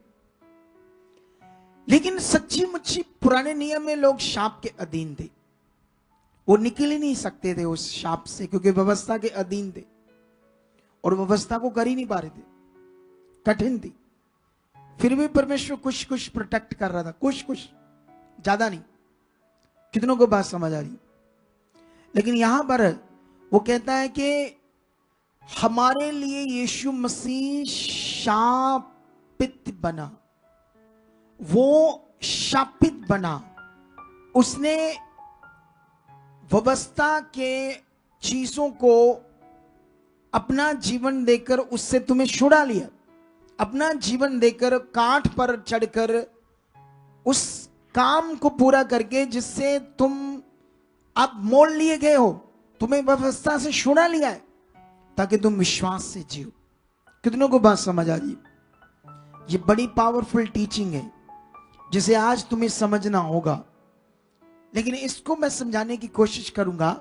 लेकिन सच्ची मुच्ची पुराने नियम में लोग शाप के अधीन थे, वो निकल ही नहीं सकते थे उस शाप से, क्योंकि व्यवस्था के अधीन थे और व्यवस्था को कर ही नहीं पा रहे थे, कठिन थी। फिर भी परमेश्वर कुछ कुछ प्रोटेक्ट कर रहा था, कुछ कुछ, ज्यादा नहीं। कितनों को बात समझ आ रही? लेकिन यहां पर वो कहता है कि हमारे लिए यीशु मसीह शापित बना, वो शापित बना। उसने व्यवस्था के चीजों को अपना जीवन देकर उससे तुम्हें छुड़ा लिया, अपना जीवन देकर काठ पर चढ़कर उस काम को पूरा करके जिससे तुम अब मोल लिए गए हो, तुम्हें व्यवस्था से छुड़ा लिया है ताकि तुम विश्वास से जियो। कितनों को बात समझ आ रही है? ये बड़ी पावरफुल टीचिंग है जिसे आज तुम्हें समझना होगा, लेकिन इसको मैं समझाने की कोशिश करूंगा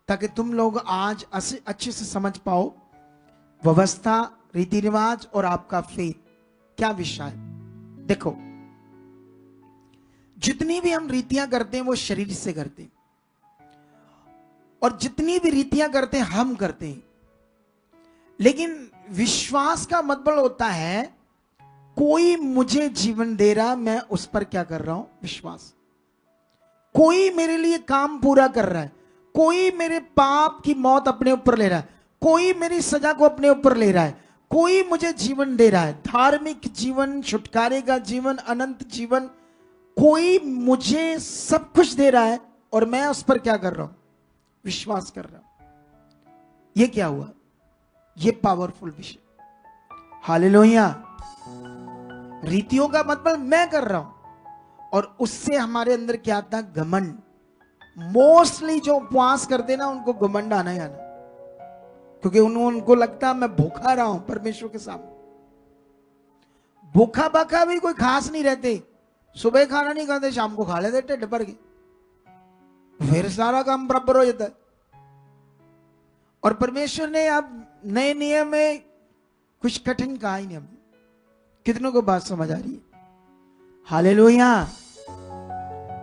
ताकि तुम लोग आज अच्छे से समझ पाओ व्यवस्था, रीति रिवाज और आपका फेथ क्या विषय है। देखो, जितनी भी हम रीतियां करते हैं वो शरीर से करते हैं, और जितनी भी रीतियां करते हैं हम करते हैं, लेकिन विश्वास का मतलब होता है कोई मुझे जीवन दे रहा, मैं उस पर क्या कर रहा हूं, विश्वास। कोई मेरे लिए काम पूरा कर रहा है, कोई मेरे पाप की मौत अपने ऊपर ले रहा है, कोई मेरी सजा को अपने ऊपर ले रहा है, कोई मुझे जीवन दे रहा है, धार्मिक जीवन, छुटकारे का जीवन, अनंत जीवन, कोई मुझे सब कुछ दे रहा है और मैं उस पर क्या कर रहा हूं, विश्वास कर रहा हूं। ये क्या हुआ, ये पावरफुल विषय। हालेलुया। रीतियों का मतलब मैं कर रहा हूं, और उससे हमारे अंदर क्या आता है, घमंड। मोस्टली जो उपवास करते ना उनको घमंड आना ही आना, क्योंकि उनको लगता है मैं भूखा रहा हूं परमेश्वर के सामने। भूखा बाखा भी कोई खास नहीं रहते, सुबह खाना नहीं खाते, शाम को खा लेते ढिड भर के, फिर सारा काम बराबर हो जाता है। और परमेश्वर ने अब नए नियम में कुछ कठिन कहा ही नहीं हमने। कितनों को बात समझ आ रही है? हालेलुया।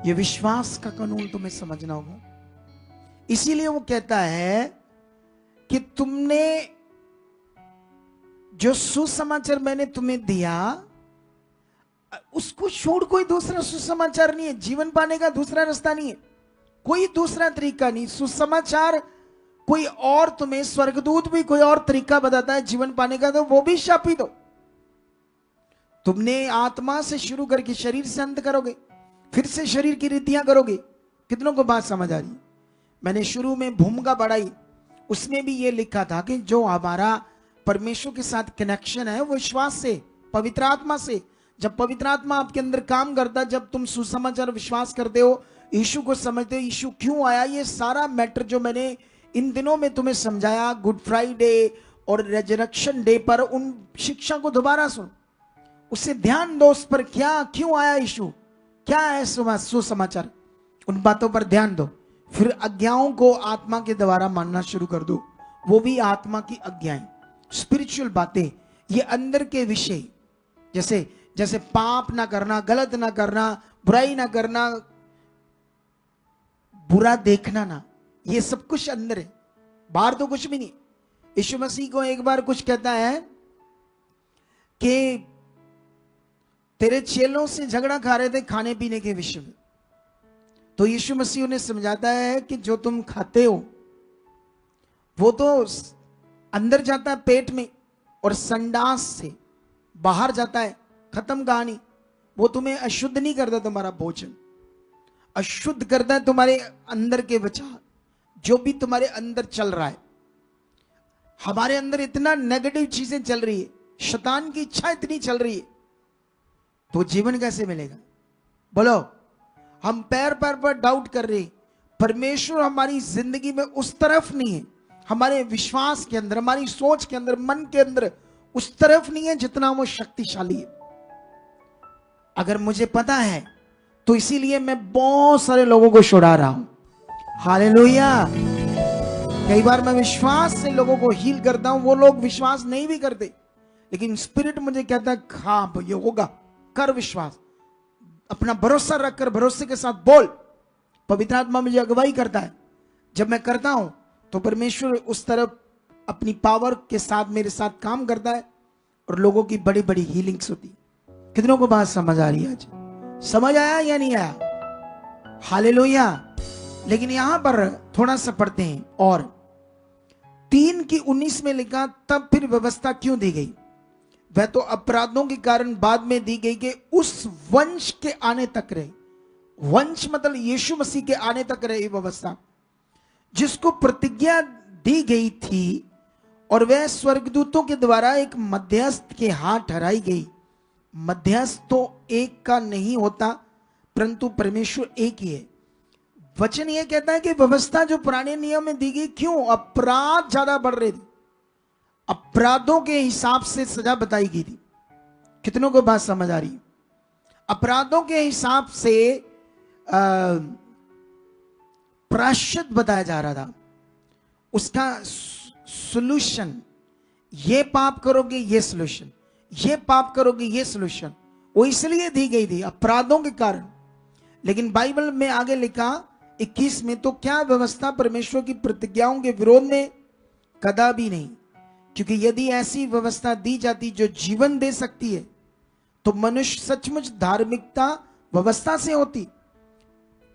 ये विश्वास का कानून तुम्हें समझना होगा। इसीलिए वो कहता है कि तुमने जो सुसमाचार मैंने तुम्हें दिया, उसको छोड़ कोई दूसरा सुसमाचार नहीं है। जीवन पाने का दूसरा रास्ता नहीं है, कोई दूसरा तरीका नहीं। सुसमाचार कोई और, तुम्हें स्वर्गदूत भी कोई और तरीका बताता है जीवन पाने का, तो वो भी शापित हो। तुमने आत्मा से शुरू करके शरीर से अंत करोगे, फिर से शरीर की रीतियां करोगे। कितनों को बात समझ आ रही? मैंने शुरू में भूमिका बढ़ाई, उसमें भी ये लिखा था कि जो हमारा परमेश्वर के साथ कनेक्शन है वो विश्वास से, पवित्र आत्मा से। जब पवित्र आत्मा आपके अंदर काम करता है, जब तुम सुसमाचार विश्वास करते हो, यीशु को समझते हो, यीशु क्यों आया, ये सारा मैटर जो मैंने इन दिनों में तुम्हें समझाया, गुड फ्राइडे और रेजरेक्शन डे पर, उन शिक्षा को दोबारा सुन, उससे ध्यान दो, उस पर क्या क्यों आया यीशु, क्या है सुसमाचार, उन बातों पर ध्यान दो। फिर आज्ञाओं को आत्मा के द्वारा मानना शुरू कर दो, वो भी आत्मा की आज्ञाएं, स्पिरिचुअल बातें, ये अंदर के विषय, जैसे जैसे पाप ना करना, गलत ना करना, बुराई ना करना, बुरा देखना ना, ये सब कुछ अंदर है, बाहर तो कुछ भी नहीं। यीशु मसीह को एक बार कुछ कहता है कि तेरे चेलों से झगड़ा खा रहे थे खाने पीने के विषय में, तो यीशु मसीह उन्हें समझाता है कि जो तुम खाते हो वो तो अंदर जाता है पेट में और संडास से बाहर जाता है, खत्म कहानी। वो तुम्हें अशुद्ध नहीं करता, तुम्हारा भोजन अशुद्ध करता है तुम्हारे अंदर के विचार, जो भी तुम्हारे अंदर चल रहा है। हमारे अंदर इतना नेगेटिव चीजें चल रही है, शैतान की इच्छा इतनी चल रही है, तो जीवन कैसे मिलेगा? बोलो। हम पैर पैर पर डाउट कर रहे हैं। परमेश्वर हमारी जिंदगी में उस तरफ नहीं है, हमारे विश्वास के अंदर, हमारी सोच के अंदर, मन के अंदर उस तरफ नहीं है जितना वो शक्तिशाली है। अगर मुझे पता है तो इसीलिए मैं बहुत सारे लोगों को छुड़ा रहा हूं। हालेलुया। कई बार मैं विश्वास से लोगों को हील करता हूं, वो लोग विश्वास नहीं भी करते, लेकिन स्पिरिट मुझे कहता है हाँ ये होगा, कर विश्वास, अपना भरोसा रखकर भरोसे के साथ बोल। पवित्र आत्मा मुझे अगुवाई करता है, जब मैं करता हूं तो परमेश्वर उस तरफ अपनी पावर के साथ मेरे साथ काम करता है और लोगों की बड़ी बड़ी हीलिंग्स होती। कितनों को बात समझ आ रही है? आज समझ आया या नहीं आया? हालेलुया। लेकिन यहां पर थोड़ा सा पढ़ते हैं, और 3:19 में लिखा, तब फिर व्यवस्था क्यों दी गई? वह तो अपराधों के कारण बाद में दी गई कि उस वंश के आने तक रहे। वंश मतलब यीशु मसीह के आने तक रहे व्यवस्था, जिसको प्रतिज्ञा दी गई थी, और वह स्वर्गदूतों के द्वारा एक मध्यस्थ के हाथ ठहराई गई। मध्यस्थ तो एक का नहीं होता, परंतु परमेश्वर एक ही है। वचन यह कहता है कि व्यवस्था जो पुराने नियम में दी गई, क्यों? अपराध ज्यादा बढ़ रहे थे, अपराधों के हिसाब से सजा बताई गई थी। कितनों को बात समझ आ रही? अपराधों के हिसाब से प्रायश्चित बताया जा रहा था, उसका सॉल्यूशन, ये पाप करोगे ये सॉल्यूशन, ये पाप करोगे ये सॉल्यूशन, वो इसलिए दी गई थी अपराधों के कारण। लेकिन बाइबल में आगे लिखा 21 में, तो क्या व्यवस्था परमेश्वर की प्रतिज्ञाओं के विरोध में? कदापि नहीं, क्योंकि यदि ऐसी व्यवस्था दी जाती जो जीवन दे सकती है तो मनुष्य सचमुच धार्मिकता व्यवस्था से होती,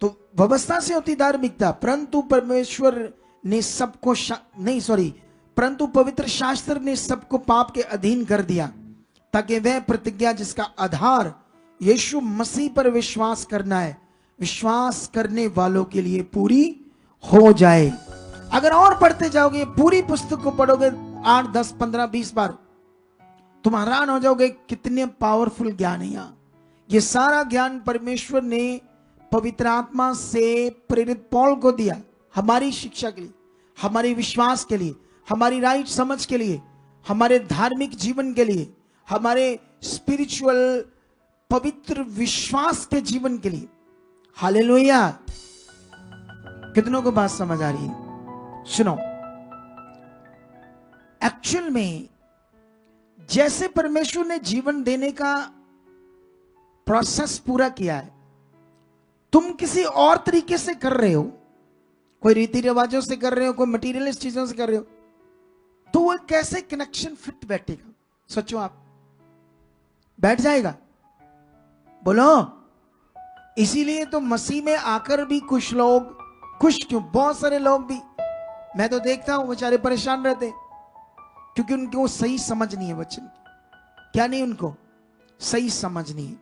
तो व्यवस्था से होती धार्मिकता। परंतु परमेश्वर ने सबको परंतु पवित्र शास्त्र ने सबको पाप के अधीन कर दिया, ताकि वह प्रतिज्ञा जिसका आधार यीशु मसीह पर विश्वास करना है, विश्वास करने वालों के लिए पूरी हो जाए। अगर और पढ़ते जाओगे, पूरी पुस्तक को पढ़ोगे 8, 10, 15, 20 बार, तुम हैरान हो जाओगे कितने पावरफुल ज्ञान है यहाँ। ये सारा ज्ञान परमेश्वर ने पवित्र आत्मा से प्रेरित पौल को दिया, हमारी शिक्षा के लिए, हमारे विश्वास के लिए, हमारी राइट समझ के लिए, हमारे धार्मिक जीवन के लिए, हमारे स्पिरिचुअल पवित्र विश्वास के जीवन के लिए। हालेलुया। कितनों को बात समझ आ रही है? सुनो, एक्चुअल में जैसे परमेश्वर ने जीवन देने का प्रोसेस पूरा किया है, तुम किसी और तरीके से कर रहे हो, कोई रीति रिवाजों से कर रहे हो, कोई मटीरियलिस्ट चीजों से कर रहे हो, तो वो कैसे कनेक्शन फिट बैठेगा? सोचो, आप बैठ जाएगा? बोलो। इसीलिए तो मसीह में आकर भी कुछ लोग, कुछ क्यों, बहुत सारे लोग भी मैं तो देखता हूं बेचारे परेशान रहते हैं, क्योंकि उनको सही समझ नहीं है वचन की। क्या नहीं? उनको सही समझ नहीं है।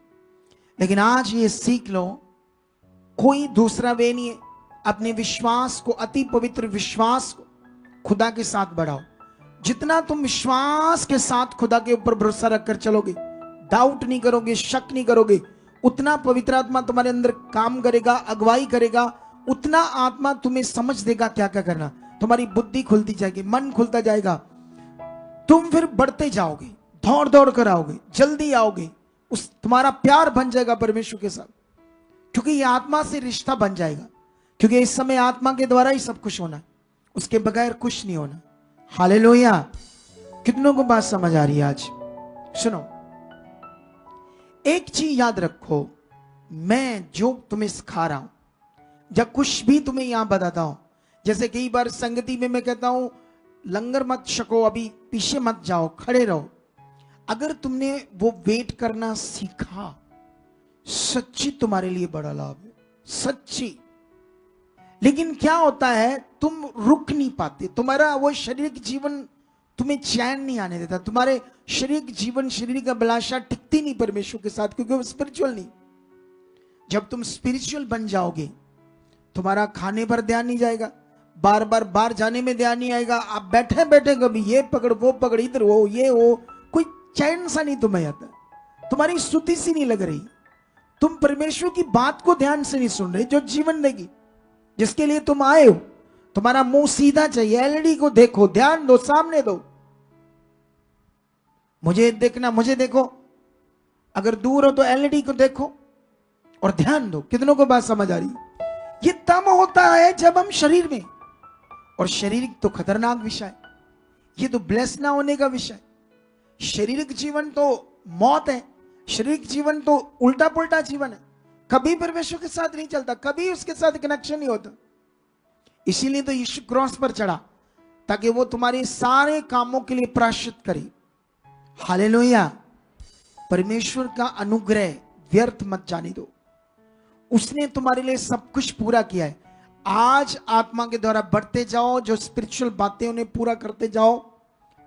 लेकिन आज ये सीख लो, कोई दूसरा वे नहीं है। अपने विश्वास को, अति पवित्र विश्वास को खुदा के साथ बढ़ाओ। जितना तुम विश्वास के साथ खुदा के ऊपर भरोसा रखकर चलोगे, डाउट नहीं करोगे, शक नहीं करोगे, उतना पवित्र आत्मा तुम्हारे अंदर काम करेगा, अगुवाई करेगा, उतना आत्मा तुम्हें समझ देगा क्या क्या करना। तुम्हारी बुद्धि खुलती जाएगी, मन खुलता जाएगा, तुम फिर बढ़ते जाओगे, दौड़ दौड़ कर आओगे, जल्दी आओगे, उस तुम्हारा प्यार बन जाएगा परमेश्वर के साथ, क्योंकि ये आत्मा से रिश्ता बन जाएगा। क्योंकि इस समय आत्मा के द्वारा ही सब कुछ होना, उसके बगैर कुछ नहीं होना। हालेलुया। कितनों को बात समझ आ रही है आज? सुनो, एक चीज याद रखो, मैं जो तुम्हें सिखा रहा हूं, जब कुछ भी तुम्हें यहां बताता हूं, जैसे कई बार संगति में मैं कहता हूं लंगर मत छको, अभी पीछे मत जाओ, खड़े रहो। अगर तुमने वो वेट करना सीखा, सच्ची तुम्हारे लिए बड़ा लाभ है, सच्ची। लेकिन क्या होता है, तुम रुक नहीं पाते, तुम्हारा वो शारीरिक जीवन तुम्हें चैन नहीं आने देता, तुम्हारे शारीरिक जीवन, शारीरिक अभिलाषा टिकती नहीं परमेश्वर के साथ, क्योंकि वो स्पिरिचुअल नहीं। जब तुम स्पिरिचुअल बन जाओगे, तुम्हारा खाने पर ध्यान नहीं जाएगा, बार बार बाहर जाने में ध्यान नहीं आएगा, आप बैठे बैठे कभी ये पकड़ वो पकड़, इधर वो ये हो, कोई चैन सा नहीं तुम्हें आता, तुम्हारी स्तुति सी नहीं लग रही, तुम परमेश्वर की बात को ध्यान से नहीं सुन रहे जो जीवन देगी, जिसके लिए तुम आए हो। तुम्हारा मुंह सीधा चाहिए, एलईडी को देखो, ध्यान दो, सामने दो, मुझे देखना, मुझे देखो। अगर दूर हो तो एलईडी को देखो और ध्यान दो। कितनों को बात समझ आ रही? ये तब होता है जब हम शरीर में, और शारीरिक तो खतरनाक विषय, ये तो ब्लेस ना होने का विषय। शारीरिक जीवन तो मौत है, शारीरिक जीवन तो उल्टा पुल्टा जीवन है, कभी परमेश्वर के साथ नहीं चलता, कभी उसके साथ कनेक्शन नहीं होता। इसीलिए तो यीशु क्रॉस पर चढ़ा, ताकि वो तुम्हारे सारे कामों के लिए प्रायश्चित करे। हालेलुया। परमेश्वर का अनुग्रह व्यर्थ मत जाने दो, उसने तुम्हारे लिए सब कुछ पूरा किया है। आज आत्मा के द्वारा बढ़ते जाओ, जो स्पिरिचुअल बातें उन्हें पूरा करते जाओ,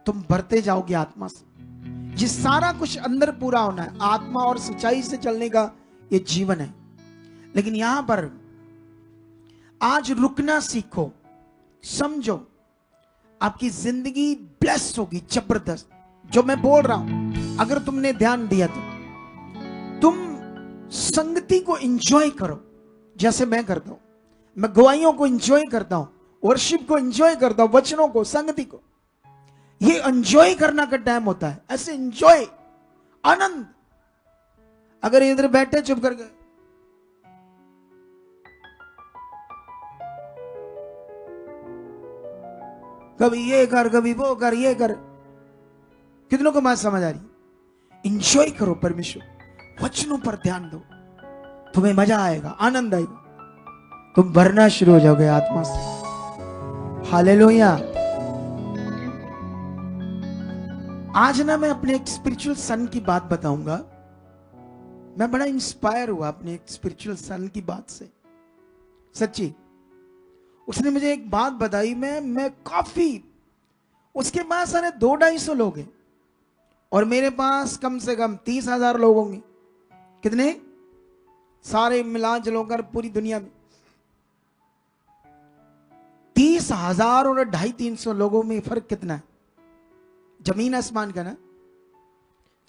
तुम बढ़ते जाओगे आत्मा से। ये सारा कुछ अंदर पूरा होना है, आत्मा और सच्चाई से चलने का ये जीवन है। लेकिन यहां पर आज रुकना सीखो, समझो, आपकी जिंदगी ब्लेस होगी जबरदस्त। जो मैं बोल रहा हूं, अगर तुमने ध्यान दिया तो तुम संगति को एंजॉय करो, जैसे मैं करता हूं। मैं गवाहियों को एंजॉय करता हूं, वर्शिप को एंजॉय करता हूं, वचनों को, संगति को। ये एंजॉय करना का टाइम होता है, ऐसे एंजॉय। आनंद। अगर इधर बैठे चुप कर गए, कभी ये कर कभी वो कर, ये कर। कितनों को बात समझ आ रही? इंजॉय करो परमेश्वर, वचनों पर ध्यान दो, तुम्हें मजा आएगा, आनंद आएगा, तुम भरना शुरू हो जाओगे आत्मा से। हालेलुया। आज ना मैं अपने एक स्पिरिचुअल सन की बात बताऊंगा। मैं बड़ा इंस्पायर हुआ अपने एक स्पिरिचुअल सन की बात से, सच्ची। उसने मुझे एक बात बताई, मैं काफी, उसके पास सारे 200-250 लोग हैं और मेरे पास कम से कम 30,000 लोग होंगे। कितने? सारे मिला जुलाकर पूरी दुनिया में 30,000 और 250-300 लोगों में फर्क कितना है? जमीन आसमान का ना।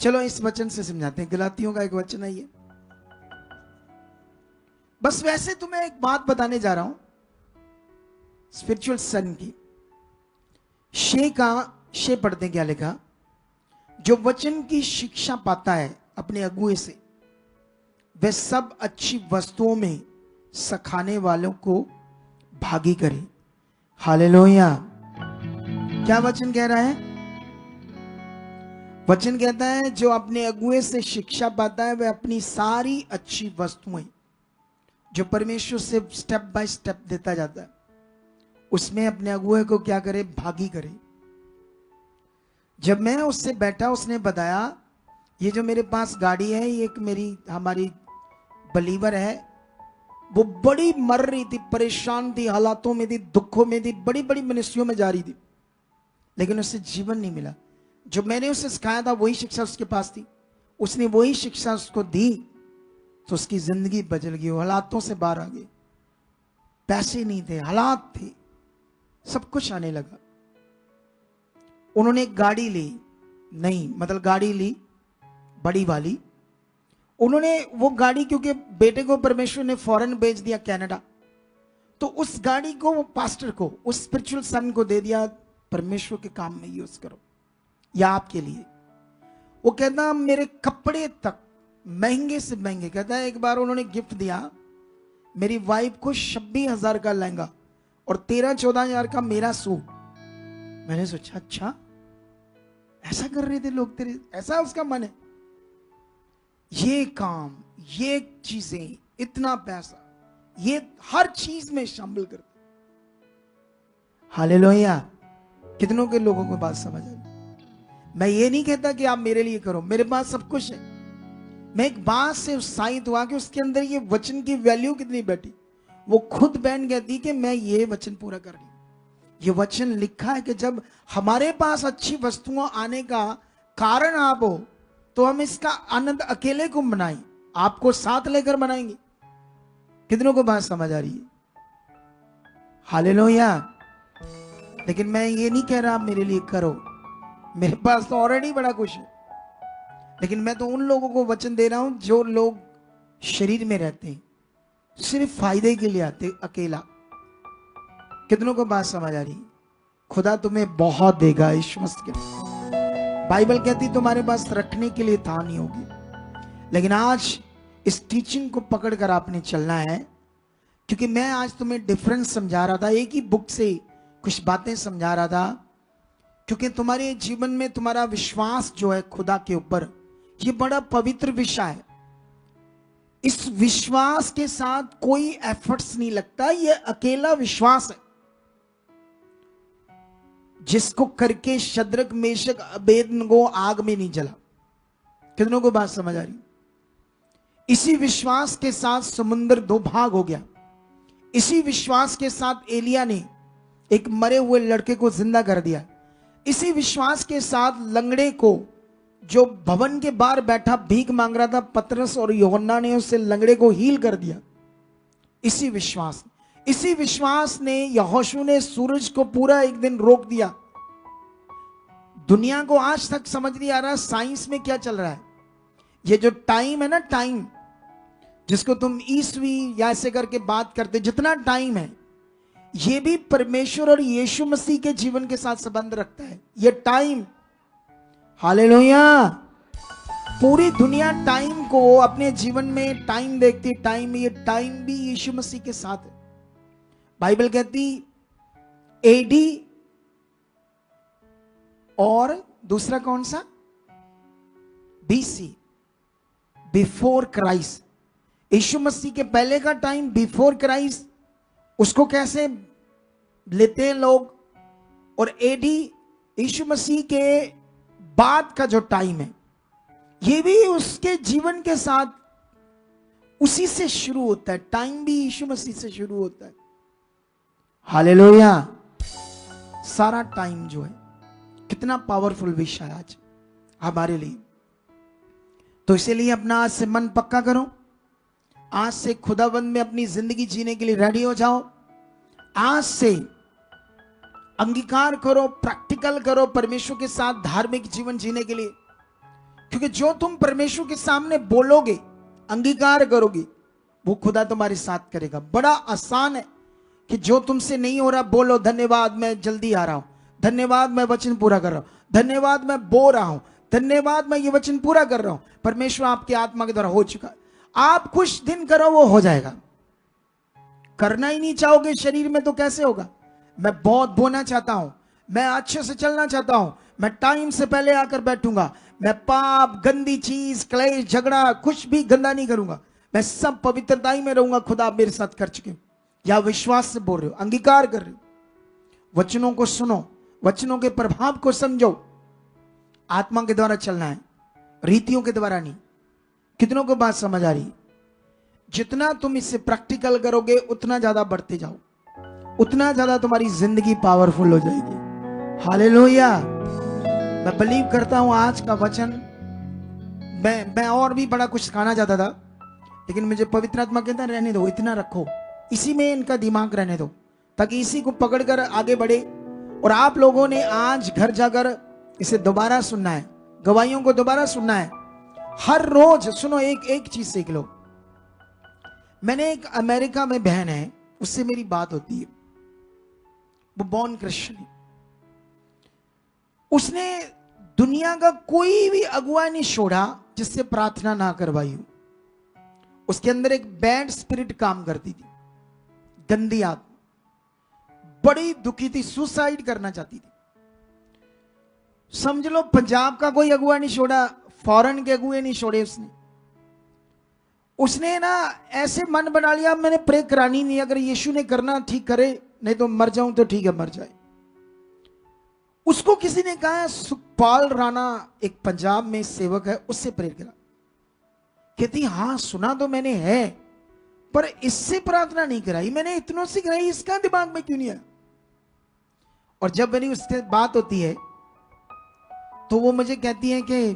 चलो इस वचन से समझाते हैं, गलातियों का एक वचन है ये। बस वैसे तुम्हें एक बात बताने जा रहा हूं स्पिरिचुअल सन की। शे पढ़ते क्या लिखा? जो वचन की शिक्षा पाता है अपने अगुए से, वह सब अच्छी वस्तुओं में सखाने वालों को भागी करे। हालेलुया। क्या वचन कह रहा है? वचन कहता है जो अपने अगुए से शिक्षा पाता है वह अपनी सारी अच्छी वस्तुएं जो परमेश्वर से स्टेप बाय स्टेप देता जाता है उसमें अपने अगुए को क्या करे? भागी करे। जब मैं उससे बैठा, उसने बताया ये जो मेरे पास गाड़ी है, ये एक हमारी बलीवर है, वो बड़ी मर रही थी, परेशान थी, हालातों में थी, दुखों में थी, बड़ी बड़ी मिनिस्ट्रियों में जा रही थी, लेकिन उससे जीवन नहीं मिला। जो मैंने उसे सिखाया था वही शिक्षा उसके पास थी, उसने वही शिक्षा उसको दी, तो उसकी जिंदगी बदल गई, हालातों से बाहर आ गई। पैसे नहीं थे, हालात थे, सब कुछ आने लगा। उन्होंने एक गाड़ी ली, नहीं मतलब गाड़ी ली बड़ी वाली। उन्होंने वो गाड़ी, क्योंकि बेटे को परमेश्वर ने फॉरेन भेज दिया, कनाडा, तो उस गाड़ी को वो पास्टर को, उस स्पिरिचुअल सन को दे दिया, परमेश्वर के काम में यूज करो या आपके लिए। वो कहता मेरे कपड़े तक महंगे से महंगे, कहता है एक बार उन्होंने गिफ्ट दिया मेरी वाइफ को 26,000 का लहंगा और 13-14,000 का मेरा सूट। मैंने सोचा अच्छा ऐसा कर रहे थे लोग, तेरे ऐसा उसका मन है, ये काम, ये चीजें, इतना पैसा, ये हर चीज में शामिल करते। हालेलुया। कितनों के लोगों को बात समझ आई? मैं ये नहीं कहता कि आप मेरे लिए करो, मेरे पास सब कुछ है। मैं एक बात से उत्साहित हुआ कि उसके अंदर ये वचन की वैल्यू कितनी बैठी। वो खुद बहन कहती कि मैं ये वचन पूरा कर रही हूं। ये वचन लिखा है कि जब हमारे पास अच्छी वस्तुओं आने का कारण आप हो तो हम इसका आनंद अकेले को मनाएं, आपको साथ लेकर मनाएंगे। कितनों को बात समझ आ रही है? हालेलुया। लेकिन मैं ये नहीं कह रहा आप मेरे लिए करो, मेरे पास तो ऑलरेडी बड़ा कुछ है। लेकिन मैं तो उन लोगों को वचन दे रहा हूं जो लोग शरीर में रहते हैं, सिर्फ फायदे के लिए आते अकेला। कितनों को बात समझ आ रही? खुदा तुम्हें बहुत देगा इस मस्त के। बाइबल कहती तुम्हारे पास रखने के लिए था नहीं होगी। लेकिन आज इस टीचिंग को पकड़कर आपने चलना है, क्योंकि मैं आज तुम्हें डिफरेंस समझा रहा था, एक ही बुक से कुछ बातें समझा रहा था। क्योंकि तुम्हारे जीवन में तुम्हारा विश्वास जो है खुदा के ऊपर, ये बड़ा पवित्र विषय है। इस विश्वास के साथ कोई एफर्ट्स नहीं लगता, ये अकेला विश्वास है जिसको करके शद्रक मेशक अबेदनगो आग में नहीं जला। कितनों को बात समझ आ रही? इसी विश्वास के साथ समुद्र 2 भाग हो गया। इसी विश्वास के साथ एलिया ने एक मरे हुए लड़के को जिंदा कर दिया। इसी विश्वास के साथ लंगड़े को, जो भवन के बाहर बैठा भीख मांग रहा था, पतरस और यूहन्ना ने उससे लंगड़े को हील कर दिया। इसी विश्वास ने यहोशू ने सूरज को पूरा एक दिन रोक दिया। दुनिया को आज तक समझ नहीं आ रहा साइंस में क्या चल रहा है। ये जो टाइम है ना, टाइम जिसको तुम ईस्वी या ऐसे करके बात करते, जितना टाइम है ये भी परमेश्वर और यीशु मसीह के जीवन के साथ संबंध रखता है। ये टाइम, हालेलुया, पूरी दुनिया टाइम को अपने जीवन में टाइम देखती, टाइम, ये टाइम भी यीशु मसीह के साथ है। बाइबल कहती एडी और दूसरा कौन सा, बीसी, बिफोर क्राइस्ट। यीशु मसीह के पहले का टाइम बिफोर क्राइस्ट, उसको कैसे लेते हैं लोग, और एडी यीशु मसीह के बाद का जो टाइम है, ये भी उसके जीवन के साथ उसी से शुरू होता है। टाइम भी यीशु मसीह से शुरू होता है। हालेलुया। सारा टाइम जो है, कितना पावरफुल विषय आज हमारे लिए। तो इसीलिए अपना आज से मन पक्का करो, आज से खुदाबंद में अपनी जिंदगी जीने के लिए रेडी हो जाओ। आज से अंगीकार करो, प्रैक्टिकल करो परमेश्वर के साथ धार्मिक जीवन जीने के लिए। क्योंकि जो तुम परमेश्वर के सामने बोलोगे, अंगीकार करोगे, वो खुदा तुम्हारे साथ करेगा। बड़ा आसान है कि जो तुमसे नहीं हो रहा बोलो, धन्यवाद मैं जल्दी आ रहा हूं, धन्यवाद मैं वचन पूरा कर रहा हूं, धन्यवाद मैं बो रहा हूं, धन्यवाद मैं ये वचन पूरा कर रहा हूं। परमेश्वर आपकी आत्मा के द्वारा हो चुका है। आप कुछ दिन करो, वो हो जाएगा। करना ही नहीं चाहोगे शरीर में तो कैसे होगा। मैं बहुत बोना चाहता हूं, मैं अच्छे से चलना चाहता हूं, मैं टाइम से पहले आकर बैठूंगा, मैं पाप, गंदी चीज, क्लेश, झगड़ा कुछ भी गंदा नहीं करूंगा, मैं सब पवित्रता ही में रहूंगा, खुदा मेरे साथ कर चुके। या विश्वास से बोल रहे हो, अंगीकार कर रहे हो, वचनों को सुनो, वचनों के प्रभाव को समझो। आत्मा के द्वारा चलना है, रीतियों के द्वारा नहीं। कितनों को बात समझ आ रही? जितना तुम इससे प्रैक्टिकल करोगे उतना ज्यादा बढ़ते जाओ, उतना ज्यादा तुम्हारी जिंदगी पावरफुल हो जाएगी। हालेलुया। मैं बिलीव करता हूं आज का वचन, मैं और भी बड़ा कुछ सिखाना चाहता था, लेकिन मुझे पवित्र आत्मा कहता रहने दो, इतना रखो, इसी में इनका दिमाग रहने दो, ताकि इसी को पकड़कर आगे बढ़े। और आप लोगों ने आज घर जाकर इसे दोबारा सुनना है, गवाहियों को दोबारा सुनना है। हर रोज सुनो, एक चीज सीख लो। मैंने एक अमेरिका में बहन है, उससे मेरी बात होती है, वो बॉर्न क्रिश्चियन है। उसने दुनिया का कोई भी अगुवा नहीं छोड़ा जिससे प्रार्थना ना करवाई हो। उसके अंदर एक बैड स्पिरिट काम करती थी, गंदी आत्मा, बड़ी दुखी थी, सुसाइड करना चाहती थी। समझ लो पंजाब का कोई अगुआ नहीं छोड़ा, फॉरेन के अगुए नहीं छोड़े उसने ना ऐसे मन बना लिया, मैंने प्रे करानी नहीं, अगर यीशु ने करना ठीक करे, नहीं तो मर जाऊं तो ठीक है, मर जाए। उसको किसी ने कहा, सुखपाल राणा एक पंजाब में सेवक है, उससे प्रे करा। कहती हाँ सुना तो मैंने है, पर इससे प्रार्थना नहीं कराई, मैंने इतनों से कराई, इसका दिमाग में क्यों नहीं है। और जब मेरी उससे बात होती है तो वो मुझे कहती है कि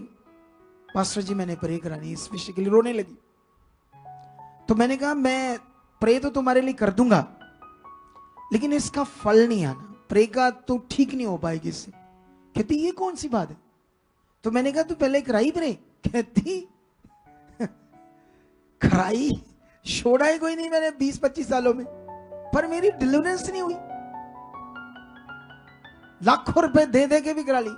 पास्टर जी मैंने प्रे करानी, इस विषय के लिए रोने लगी। तो मैंने कहा मैं प्रे तो तुम्हारे लिए कर दूंगा, लेकिन इसका फल नहीं आना, प्रे का तो ठीक नहीं हो पाएगी इससे। कहती ये कौन सी बात है? तो मैंने कहा तू पहले कराई प्रे? कहती कराई, छोड़ा ही कोई नहीं मैंने 20-25 सालों में, पर मेरी डिलीवरेंस नहीं हुई। लाखों रुपए दे दे के भी करा ली।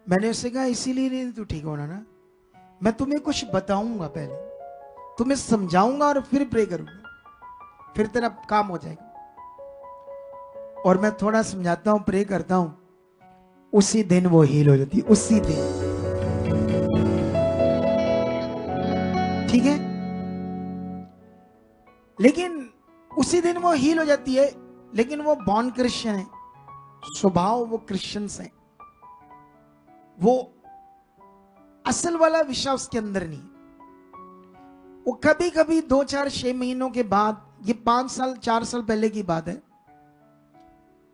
मैंने उससे कहा इसीलिए नहीं तू ठीक होना ना, मैं तुम्हें कुछ बताऊंगा, पहले तुम्हें समझाऊंगा और फिर प्रे करूंगा, फिर तेरा काम हो जाएगा। और मैं थोड़ा समझाता हूं, प्रे करता हूं, उसी दिन वो हील हो जाती है, उसी दिन। ठीक है, लेकिन उसी दिन वो हील हो जाती है। लेकिन वो बॉर्न क्रिश्चियन है, स्वभाव वो क्रिश्चियंस है, वो असल वाला विषय उसके अंदर नहीं। वो कभी कभी 2-4-6 महीनों के बाद, ये 5 साल 4 साल पहले की बात है,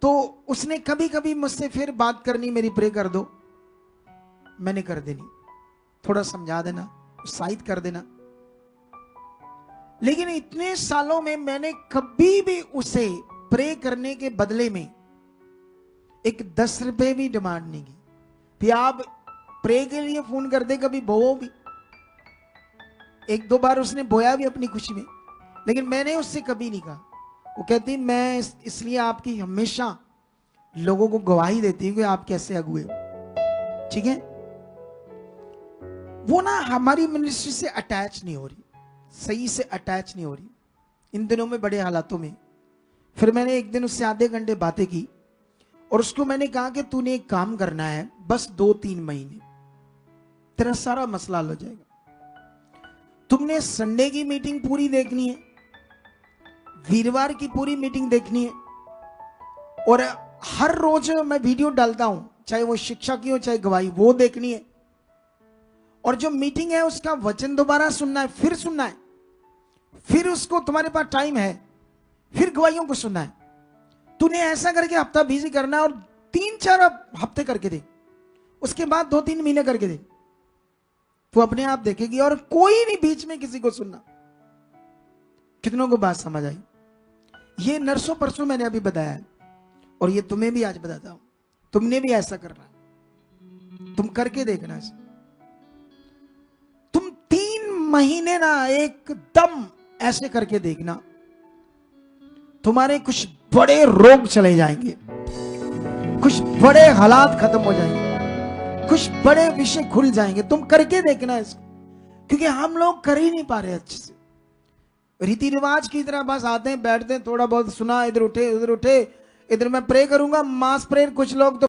तो उसने कभी कभी मुझसे फिर बात करनी, मेरी प्रे कर दो, मैंने कर देनी, थोड़ा समझा देना, उत्साहित कर देना। लेकिन इतने सालों में मैंने कभी भी उसे प्रे करने के बदले में एक 10 रुपए भी डिमांड नहीं की। फिर आप प्रे के लिए फोन कर दे, कभी बोओ भी, 1-2 बार उसने बोया भी अपनी खुशी में, लेकिन मैंने उससे कभी नहीं कहा। वो कहती मैं इसलिए आपकी हमेशा लोगों को गवाही देती हूँ कि आप कैसे अगुए हो। ठीक है, वो ना हमारी मिनिस्ट्री से अटैच नहीं हो रही, सही से अटैच नहीं हो रही इन दिनों में, बड़े हालातों में। फिर मैंने एक दिन उससे आधे घंटे बातें की और उसको मैंने कहा कि तूने एक काम करना है, बस 2-3 महीने तेरा सारा मसला हल हो जाएगा। तुमने संडे की मीटिंग पूरी देखनी है, वीरवार की पूरी मीटिंग देखनी है, और हर रोज मैं वीडियो डालता हूं, चाहे वो शिक्षा की हो चाहे गवाही, वो देखनी है। और जो मीटिंग है उसका वचन दोबारा सुनना है, फिर सुनना है, फिर उसको तुम्हारे पास टाइम है, फिर गवाहियों को सुनना है। तूने ऐसा करके हफ्ता बिजी करना है और 3-4 हफ्ते करके दे, उसके बाद 2-3 महीने करके दे, तो अपने आप देखेगी। और कोई नहीं बीच में किसी को सुनना। कितनों को बात समझ आई? ये नरसों परसों मैंने अभी बताया है और ये तुम्हें भी आज बताता हूं। तुमने भी ऐसा करना है, तुम करके देखना इसे। तुम 3 महीने ना एकदम ऐसे करके देखना, तुम्हारे कुछ बड़े रोग चले जाएंगे, कुछ बड़े हालात खत्म हो जाएंगे, कुछ बड़े विषय खुल जाएंगे। तुम करके देखना इसको, क्योंकि हम लोग कर ही नहीं पा रहे अच्छे से। रीति रिवाज की तरह बस आते हैं, बैठते हैं, थोड़ा बहुत सुना, इधर उठे, इधर मैं प्रे करूंगा, मास प्रेयर। कुछ लोग तो